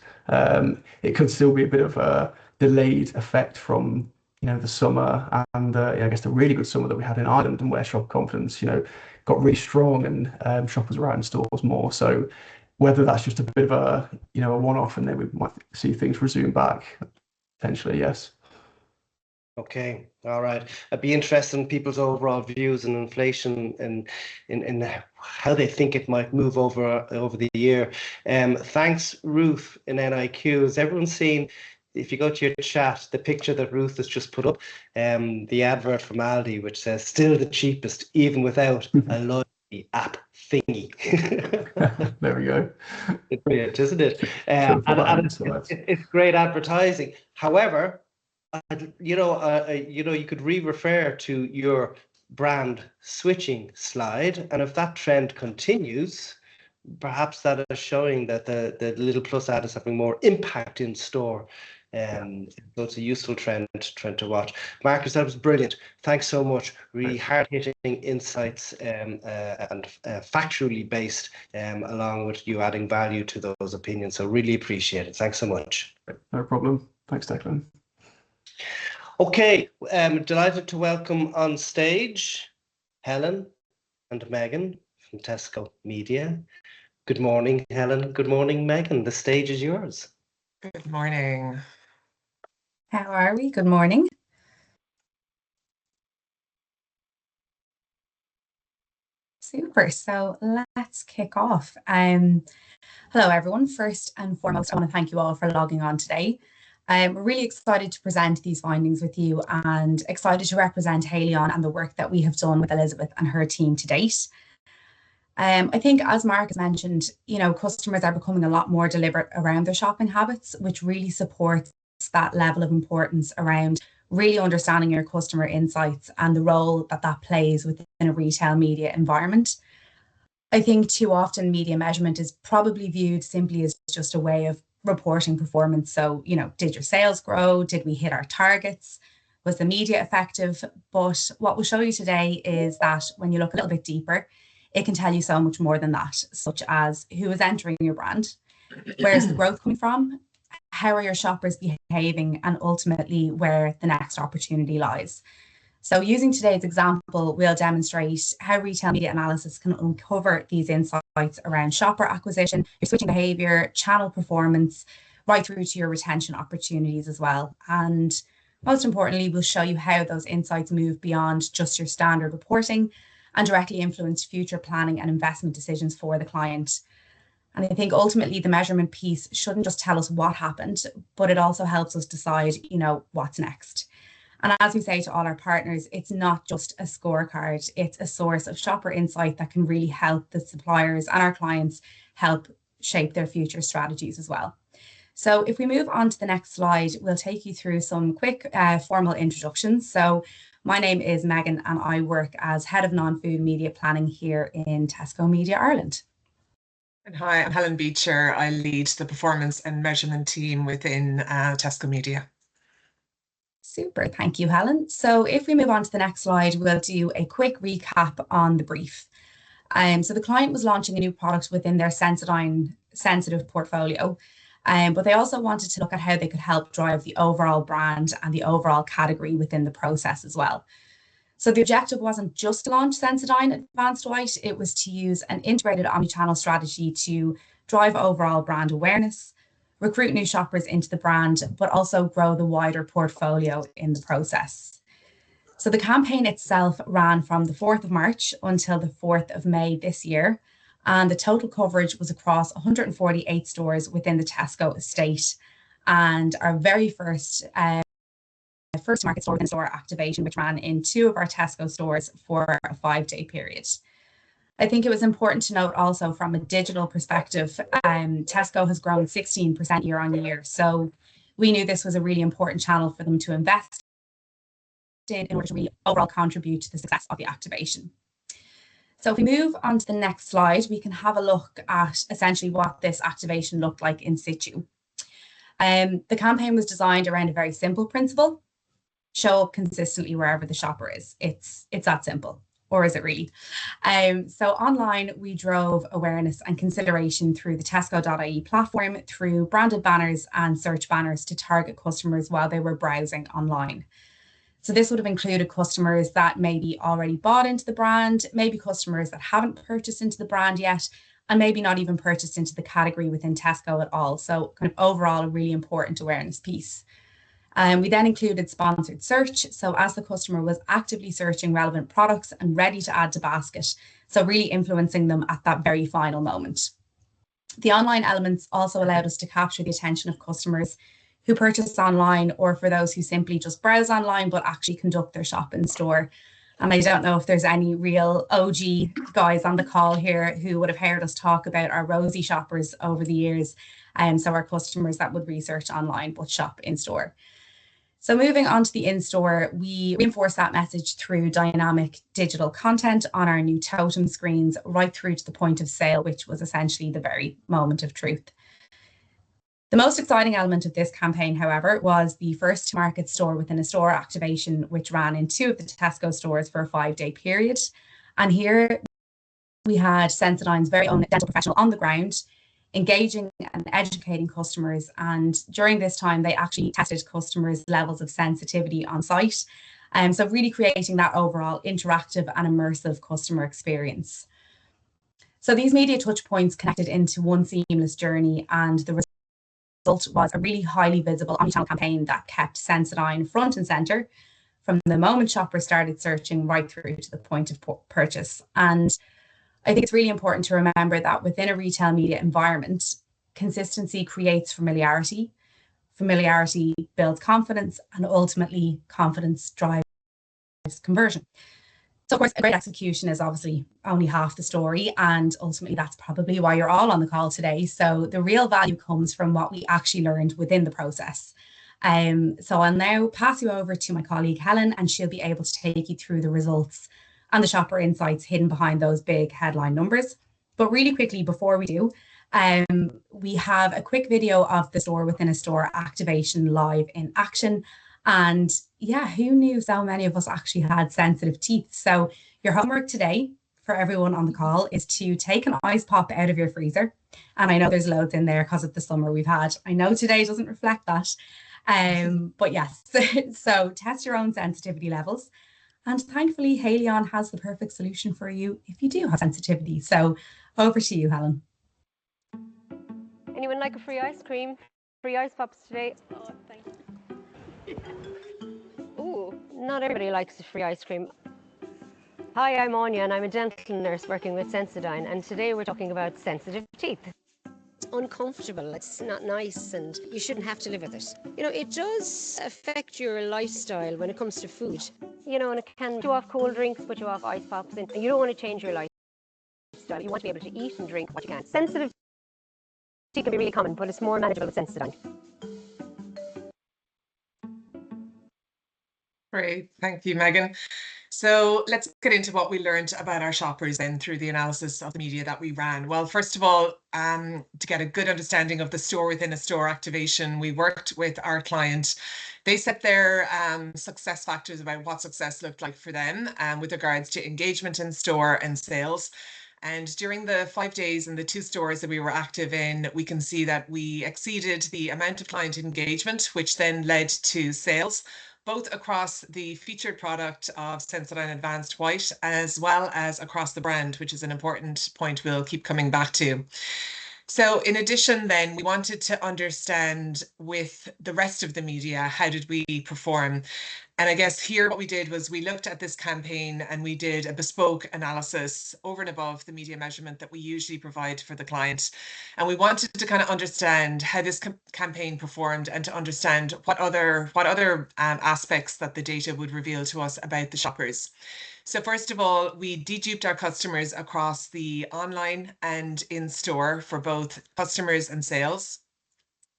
It could still be a bit of a delayed effect from the summer and I guess the really good summer that we had in Ireland, and where shopper confidence got really strong, and shoppers were out in stores more. So whether that's just a bit of a a one-off, and then we might see things resume back, potentially, yes. Okay, all right. I'd be interested in people's overall views on inflation and in how they think it might move over the year. Thanks, Ruth in NIQ. Has everyone seen, if you go to your chat, the picture that Ruth has just put up, the advert from Aldi, which says "still the cheapest, even without a loyalty app thingy." There we go. It's brilliant, isn't it? And it's great advertising. However, you could re-refer to your brand switching slide, and if that trend continues, perhaps that is showing that the Little Plus ad is having more impact in store. So it's a useful trend to watch. Marcus, that was brilliant. Thanks so much. Really hard-hitting insights and factually based, along with you adding value to those opinions. So really appreciate it. Thanks so much. No problem. Thanks, Declan. Okay, delighted to welcome on stage Helen and Megan from Tesco Media. Good morning, Helen. Good morning, Megan. The stage is yours. Good morning. How are we? Good morning. Super. So let's kick off. Hello, everyone. First and foremost, I want to thank you all for logging on today. We're really excited to present these findings with you, and excited to represent Haleon and the work that we have done with Elizabeth and her team to date. I think, as Mark has mentioned, customers are becoming a lot more deliberate around their shopping habits, which really supports that level of importance around really understanding your customer insights and the role that plays within a retail media environment. I think too often media measurement is probably viewed simply as just a way of reporting performance. So, did your sales grow? Did we hit our targets? Was the media effective? But what we'll show you today is that when you look a little bit deeper, it can tell you so much more than that, such as who is entering your brand, where is the growth coming from, how are your shoppers behaving, and ultimately where the next opportunity lies. So using today's example, we'll demonstrate how retail media analysis can uncover these insights around shopper acquisition, your switching behavior, channel performance, right through to your retention opportunities as well. And most importantly, we'll show you how those insights move beyond just your standard reporting and directly influence future planning and investment decisions for the client. And I think ultimately the measurement piece shouldn't just tell us what happened, but it also helps us decide, what's next. And as we say to all our partners, it's not just a scorecard, it's a source of shopper insight that can really help the suppliers and our clients help shape their future strategies as well. So if we move on to the next slide, we'll take you through some quick formal introductions. So my name is Megan, and I work as Head of Non-Food Media Planning here in Tesco Media Ireland. And hi, I'm Helen Beecher. I lead the performance and measurement team within Tesco Media. Super, thank you, Helen. So if we move on to the next slide, we'll do a quick recap on the brief. So the client was launching a new product within their Sensodyne sensitive portfolio, but they also wanted to look at how they could help drive the overall brand and the overall category within the process as well. So the objective wasn't just to launch Sensodyne Advanced White, it was to use an integrated omnichannel strategy to drive overall brand awareness, recruit new shoppers into the brand, but also grow the wider portfolio in the process. So the campaign itself ran from the 4th of March until the 4th of May this year, and the total coverage was across 148 stores within the Tesco estate, and our very first market store activation, which ran in 2 of our Tesco stores for a 5-day period. I think it was important to note also from a digital perspective, Tesco has grown 16% year on year. So we knew this was a really important channel for them to invest in order to really overall contribute to the success of the activation. So if we move on to the next slide, we can have a look at essentially what this activation looked like in situ. The campaign was designed around a very simple principle. show up consistently wherever the shopper is. It's that simple. Or is it really? So online, we drove awareness and consideration through the Tesco.ie platform, through branded banners and search banners to target customers while they were browsing online. So this would have included customers that maybe already bought into the brand, maybe customers that haven't purchased into the brand yet, and maybe not even purchased into the category within Tesco at all. So kind of overall, a really important awareness piece. We then included sponsored search. So as the customer was actively searching relevant products and ready to add to basket, so really influencing them at that very final moment. The online elements also allowed us to capture the attention of customers who purchase online, or for those who simply just browse online but actually conduct their shop in store. And I don't know if there's any real OG guys on the call here who would have heard us talk about our rosy shoppers over the years. So our customers that would research online but shop in store. So moving on to the in-store, we reinforce that message through dynamic digital content on our new totem screens right through to the point of sale, which was essentially the very moment of truth. The most exciting element of this campaign, however, was the first to market store within a store activation, which ran in 2 of the Tesco stores for a 5-day period. And here we had Sensodyne's very own dental professional on the ground, engaging and educating customers. And during this time, they actually tested customers' levels of sensitivity on site. So really creating that overall interactive and immersive customer experience. So these media touch points connected into one seamless journey, and the result was a really highly visible omnichannel campaign that kept Sensodyne front and center from the moment shoppers started searching right through to the point of purchase. And I think it's really important to remember that within a retail media environment, consistency creates familiarity. Familiarity builds confidence, and ultimately confidence drives conversion. So of course, a great execution is obviously only half the story, and ultimately that's probably why you're all on the call today. So the real value comes from what we actually learned within the process. So I'll now pass you over to my colleague Helen, and she'll be able to take you through the results and the shopper insights hidden behind those big headline numbers. But really quickly, before we do, we have a quick video of the store within a store activation live in action. And yeah, who knew so many of us actually had sensitive teeth? So your homework today for everyone on the call is to take an ice pop out of your freezer. And I know there's loads in there because of the summer we've had. I know today doesn't reflect that. But yes, so test your own sensitivity levels. And thankfully, Haleon has the perfect solution for you if you do have sensitivity. So over to you, Helen. Anyone like a free ice cream? Free ice pops today. Oh, thanks. Ooh, not everybody likes a free ice cream. Hi, I'm Anya, and I'm a dental nurse working with Sensodyne, and today we're talking about sensitive teeth. Uncomfortable, it's not nice, and you shouldn't have to live with it. You know, it does affect your lifestyle when it comes to food. You know, and it can put you off cold drinks, put you off ice pops, and you don't want to change your lifestyle. You want to be able to eat and drink what you can. Sensitive teeth can be really common, but it's more manageable with Sensodyne. Great, thank you, Megan. So let's get into what we learned about our shoppers then through the analysis of the media that we ran. Well, first of all, to get a good understanding of the store within a store activation, we worked with our client. They set their success factors about what success looked like for them with regards to engagement in store and sales. And during the 5 days in the 2 stores that we were active in, we can see that we exceeded the amount of client engagement, which then led to sales, both across the featured product of Sensodyne Advanced White, as well as across the brand, which is an important point we'll keep coming back to. So in addition, then, we wanted to understand with the rest of the media, how did we perform? And I guess here what we did was we looked at this campaign and we did a bespoke analysis over and above the media measurement that we usually provide for the client. And we wanted to kind of understand how this campaign performed and to understand what other aspects that the data would reveal to us about the shoppers. So first of all, we deduped our customers across the online and in-store for both customers and sales.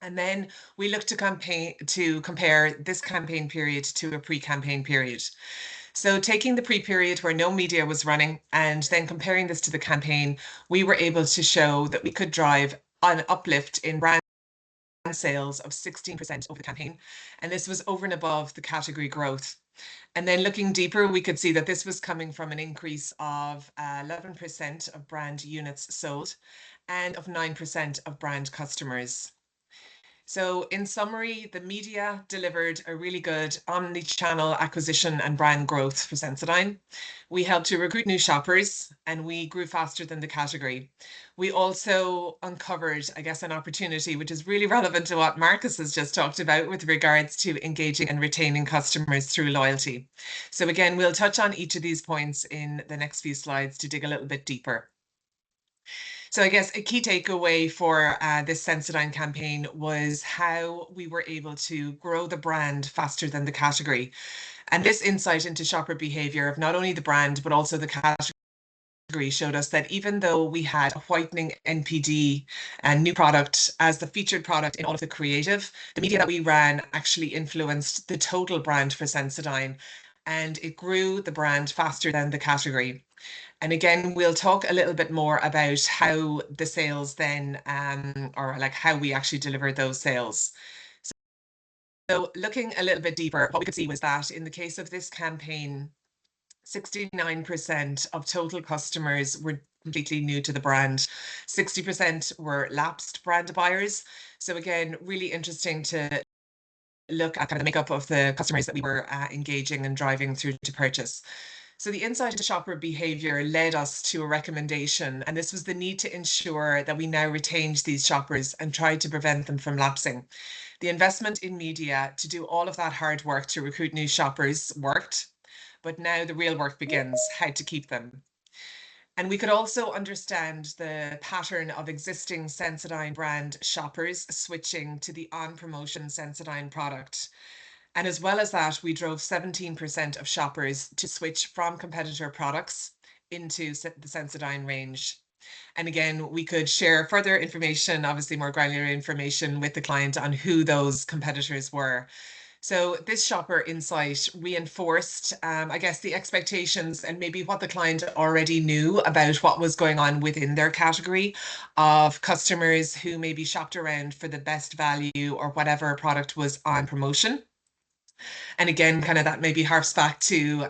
And then we looked to compare this campaign period to a pre-campaign period. So taking the pre-period where no media was running and then comparing this to the campaign, we were able to show that we could drive an uplift in brand sales of 16% over the campaign, and this was over and above the category growth. And then looking deeper, we could see that this was coming from an increase of 11% of brand units sold and of 9% of brand customers. So in summary, the media delivered a really good omni-channel acquisition and brand growth for Sensodyne. We helped to recruit new shoppers and we grew faster than the category. We also uncovered, I guess, an opportunity which is really relevant to what Marcus has just talked about with regards to engaging and retaining customers through loyalty. So again, we'll touch on each of these points in the next few slides to dig a little bit deeper. So I guess a key takeaway for this Sensodyne campaign was how we were able to grow the brand faster than the category. And this insight into shopper behavior of not only the brand, but also the category showed us that even though we had a whitening NPD and new product as the featured product in all of the creative, the media that we ran actually influenced the total brand for Sensodyne, and it grew the brand faster than the category. And again, we'll talk a little bit more about how the sales then, or like how we actually delivered those sales. So looking a little bit deeper, what we could see was that in the case of this campaign, 69% of total customers were completely new to the brand. 60% were lapsed brand buyers. So again, really interesting to look at kind of the makeup of the customers that we were engaging and driving through to purchase. So the insight into shopper behavior led us to a recommendation, and this was the need to ensure that we now retained these shoppers and tried to prevent them from lapsing. The investment in media to do all of that hard work to recruit new shoppers worked, but now the real work begins, how to keep them. And we could also understand the pattern of existing Sensodyne brand shoppers switching to the on-promotion Sensodyne product. And as well as that, we drove 17% of shoppers to switch from competitor products into the Sensodyne range. And again, we could share further information, obviously more granular information with the client on who those competitors were. So this shopper insight reinforced, I guess, the expectations and maybe what the client already knew about what was going on within their category of customers who maybe shopped around for the best value or whatever product was on promotion. And again, kind of that maybe harps back to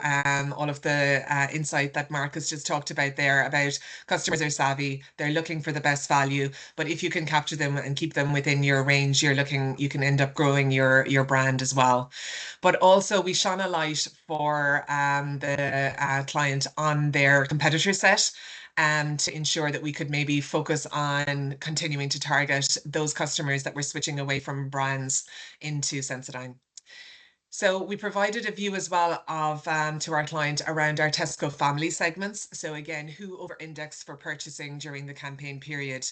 all of the insight that Marcus just talked about there about customers are savvy, they're looking for the best value, but if you can capture them and keep them within your range, you can end up growing your brand as well. But also we shone a light for the client on their competitor set, to ensure that we could maybe focus on continuing to target those customers that were switching away from brands into Sensodyne. So we provided a view as well of to our client around our Tesco family segments. So again, who over-indexed for purchasing during the campaign period.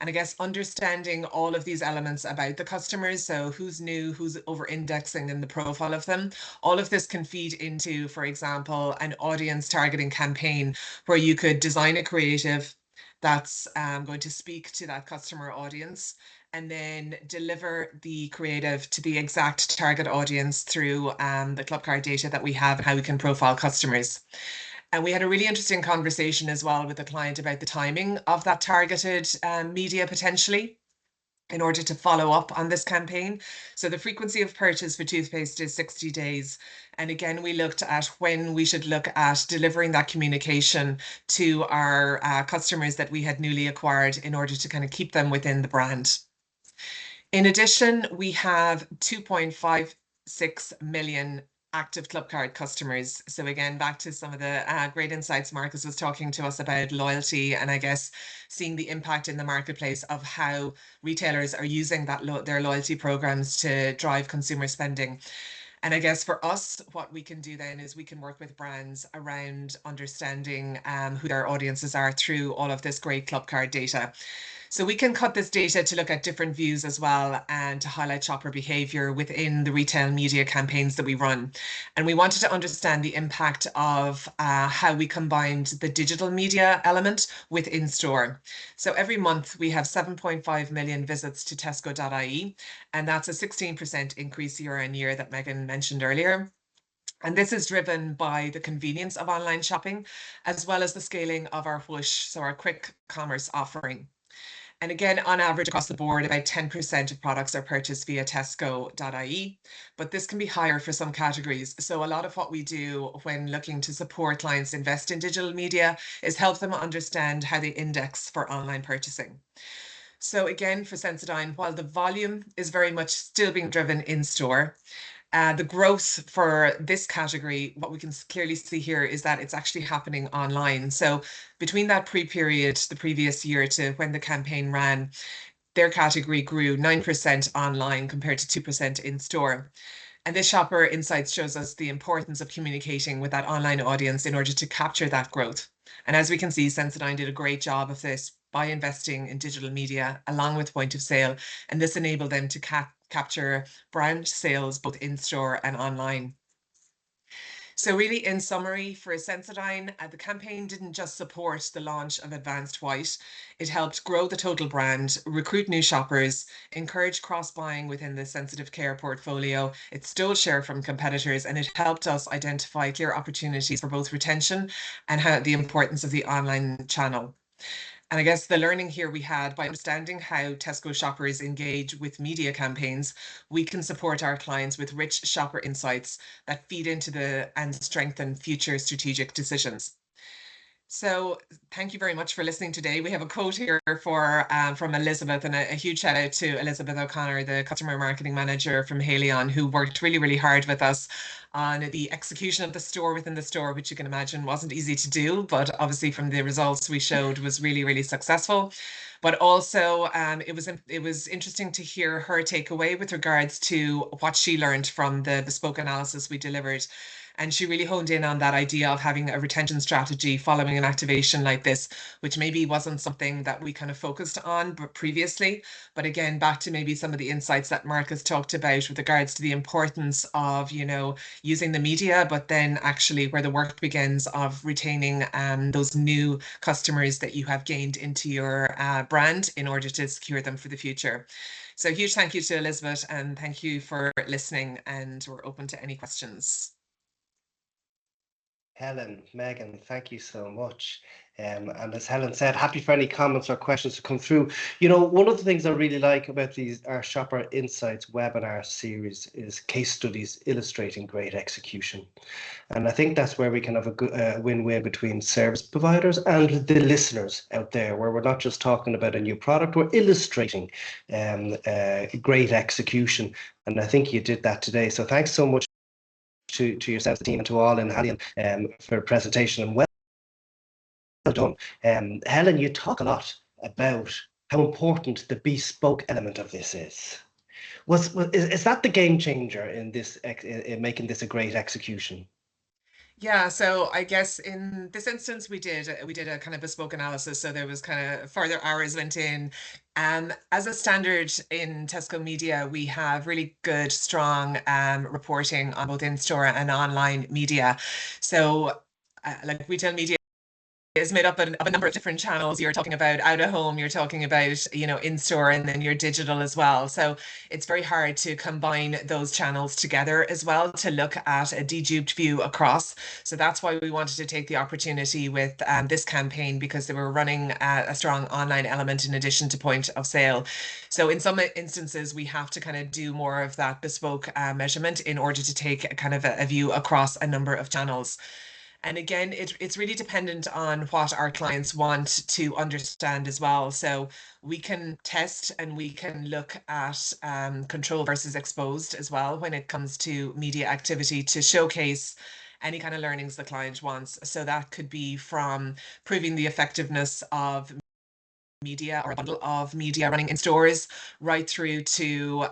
And I guess understanding all of these elements about the customers, so who's new, who's over-indexing in the profile of them, all of this can feed into, for example, an audience targeting campaign where you could design a creative that's going to speak to that customer audience, and then deliver the creative to the exact target audience through the Clubcard data that we have and how we can profile customers. And we had a really interesting conversation as well with the client about the timing of that targeted media potentially in order to follow up on this campaign. So the frequency of purchase for toothpaste is 60 days. And again, we looked at when we should look at delivering that communication to our customers that we had newly acquired in order to kind of keep them within the brand. In addition, we have 2.56 million active Clubcard customers. So again, back to some of the great insights Marcus was talking to us about loyalty, and I guess seeing the impact in the marketplace of how retailers are using their loyalty programs to drive consumer spending. And I guess for us, what we can do then is we can work with brands around understanding who their audiences are through all of this great Clubcard data. So we can cut this data to look at different views as well and to highlight shopper behavior within the retail media campaigns that we run. And we wanted to understand the impact of how we combined the digital media element with in-store. So every month we have 7.5 million visits to tesco.ie, and that's a 16% increase year on year that Megan mentioned earlier. And this is driven by the convenience of online shopping, as well as the scaling of our Whoosh, so our quick commerce offering. And again, on average across the board, about 10% of products are purchased via tesco.ie, but this can be higher for some categories. So a lot of what we do when looking to support clients invest in digital media is help them understand how they index for online purchasing. So again, for Sensodyne, while the volume is very much still being driven in store, the growth for this category, what we can clearly see here is that it's actually happening online. So between that pre-period, the previous year to when the campaign ran, their category grew 9% online compared to 2% in store. And this Shopper Insights shows us the importance of communicating with that online audience in order to capture that growth. And as we can see, Sensodyne did a great job of this by investing in digital media along with point of sale. And this enabled them to capture brand sales both in store and online. So really, in summary, for Sensodyne, the campaign didn't just support the launch of Advanced White, it helped grow the total brand, recruit new shoppers, encourage cross-buying within the sensitive care portfolio, it stole share from competitors, and it helped us identify clear opportunities for both retention and the importance of the online channel. And I guess the learning here we had by understanding how Tesco shoppers engage with media campaigns, we can support our clients with rich shopper insights that feed into and strengthen future strategic decisions. So thank you very much for listening today. We have a quote here from Elizabeth, and a huge shout out to Elizabeth O'Connor, the customer marketing manager from Haleon, who worked really, really hard with us on the execution of the store within the store, which you can imagine wasn't easy to do, but obviously from the results we showed was really, really successful. But also it was interesting to hear her takeaway with regards to what she learned from the bespoke analysis we delivered. And she really honed in on that idea of having a retention strategy following an activation like this, which maybe wasn't something that we kind of focused on previously. But again, back to maybe some of the insights that Mark has talked about with regards to the importance of, using the media, but then actually where the work begins of retaining those new customers that you have gained into your brand in order to secure them for the future. So huge thank you to Elizabeth, and thank you for listening, and we're open to any questions. Helen, Megan, thank you so much. And as Helen said, happy for any comments or questions to come through. One of the things I really like about our Shopper Insights webinar series is case studies illustrating great execution. And I think that's where we can have a good win-win between service providers and the listeners out there, where we're not just talking about a new product, we're illustrating great execution. And I think you did that today. So thanks so much to yourself, the team, and to all in Haleon for presentation, and well done. Helen, you talk a lot about how important the bespoke element of this is. Is that the game changer in this in making this a great execution? Yeah, so I guess in this instance we did a kind of bespoke analysis, so there was kind of further hours went in. As a standard in Tesco Media, we have really good, strong reporting on both in-store and online media. So like retail media is made up of a number of different channels. You're talking about out of home, you're talking about, in-store, and then your digital as well. So it's very hard to combine those channels together as well to look at a deduped view across. So that's why we wanted to take the opportunity with this campaign, because they were running a strong online element in addition to point of sale. So in some instances, we have to kind of do more of that bespoke measurement in order to take a kind of a view across a number of channels. And again, it's really dependent on what our clients want to understand as well. So we can test and we can look at control versus exposed as well when it comes to media activity to showcase any kind of learnings the client wants. So that could be from proving the effectiveness of media or a bundle of media running in stores, right through to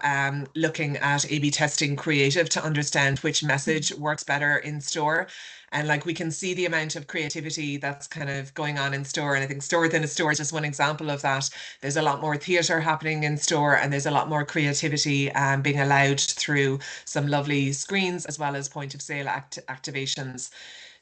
looking at A/B testing creative to understand which message works better in store. And like we can see the amount of creativity that's kind of going on in store. And I think store within a store is just one example of that. There's a lot more theatre happening in store, and there's a lot more creativity being allowed through some lovely screens as well as point of sale activations.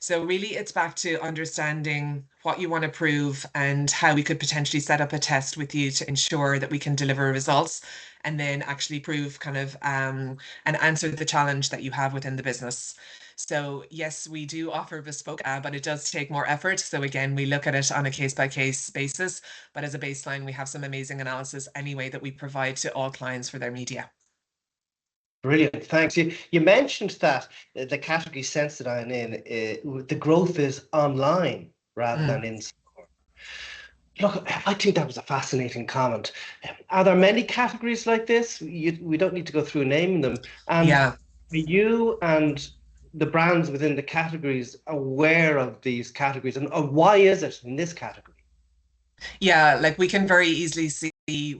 So really it's back to understanding what you want to prove and how we could potentially set up a test with you to ensure that we can deliver results, and then actually prove kind of and answer the challenge that you have within the business. So yes, we do offer bespoke, but it does take more effort. So again, we look at it on a case-by-case basis, but as a baseline, we have some amazing analysis anyway that we provide to all clients for their media. Brilliant, thanks. You mentioned that the category Sensodyne in the growth is online rather than in store. Look, I think that was a fascinating comment. Are there many categories like this? We don't need to go through naming them. And Yeah. are you and the brands within the categories aware of these categories, and why is it in this category? Yeah, like we can very easily see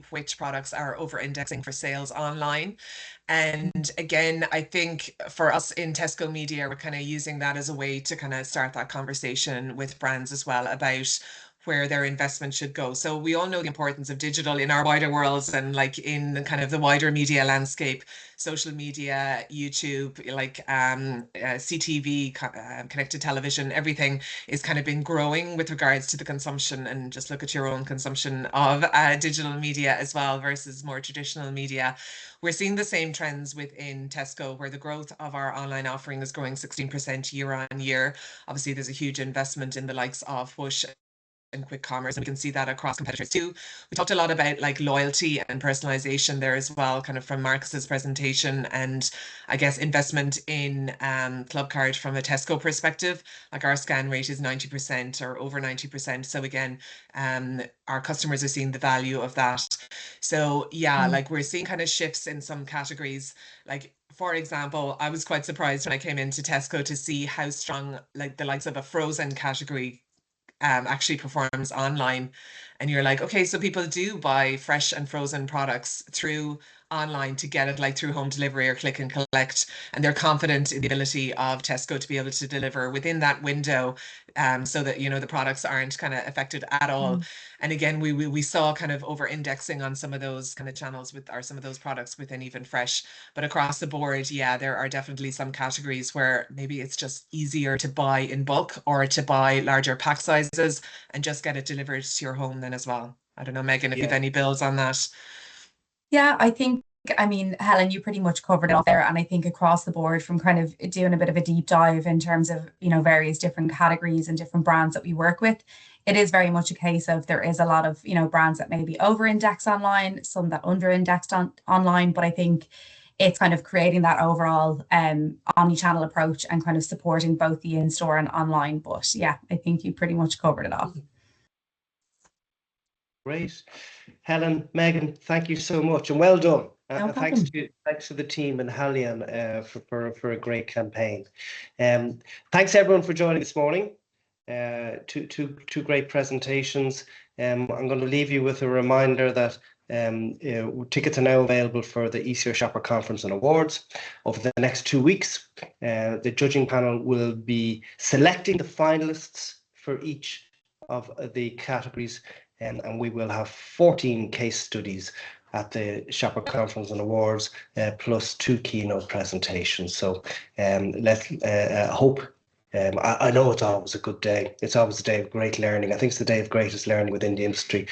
which products are over indexing for sales online. And again, I think for us in Tesco Media, we're kind of using that as a way to kind of start that conversation with brands as well about where their investment should go. So we all know the importance of digital in our wider worlds and like in kind of the wider media landscape, social media, YouTube, like CTV, connected television, everything is kind of been growing with regards to the consumption. And just look at your own consumption of digital media as well versus more traditional media. We're seeing the same trends within Tesco, where the growth of our online offering is growing 16% year on year. Obviously, there's a huge investment in the likes of Whoosh and quick commerce, and we can see that across competitors too. We talked a lot about like loyalty and personalization there as well, kind of from Marcus's presentation, and I guess investment in Clubcard from a Tesco perspective. Like our scan rate is 90% or over 90%. So again, our customers are seeing the value of that. So yeah, like we're seeing kind of shifts in some categories. Like for example, I was quite surprised when I came into Tesco to see how strong like the likes of a frozen category actually performs online. And you're like, okay, so people do buy fresh and frozen products through online to get it like through home delivery or click and collect, and they're confident in the ability of Tesco to be able to deliver within that window, so that you know the products aren't kind of affected at all. And again, we saw kind of over indexing on some of those kind of channels with or some of those products within even fresh. But across the board, yeah, there are definitely some categories where maybe it's just easier to buy in bulk or to buy larger pack sizes and just get it delivered to your home then as well. I don't know, Megan, if you have any builds on that. Yeah, I mean, Helen, you pretty much covered it off there. And I think across the board, from kind of doing a bit of a deep dive in terms of, you know, various different categories and different brands that we work with, it is very much a case of there is a lot of, you know, brands that maybe over index online, some that under indexed online. But I think it's kind of creating that overall omni-channel approach and kind of supporting both the in-store and online. But yeah, I think you pretty much covered it off. Great. Helen, Megan, thank you so much and well done. No Thanks problem. to the team and Halion for a great campaign. Thanks everyone for joining this morning. Two great presentations. I'm going to leave you with a reminder that tickets are now available for the ECR Shopper Conference and Awards. Over the next 2 weeks, the judging panel will be selecting the finalists for each of the categories, and we will have 14 case studies at the Shopper Conference and Awards, plus 2 keynote presentations. So let's hope. I know it's always a good day. It's always a day of great learning. I think it's the day of greatest learning within the industry.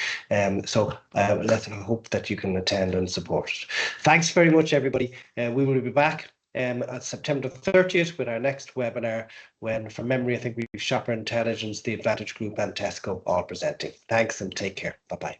So let's hope that you can attend and support it. Thanks very much, everybody. We will be back at September 30th with our next webinar, when, from memory, I think we've Shopper Intelligence, the Advantage Group and Tesco all presenting. Thanks and take care. Bye-bye.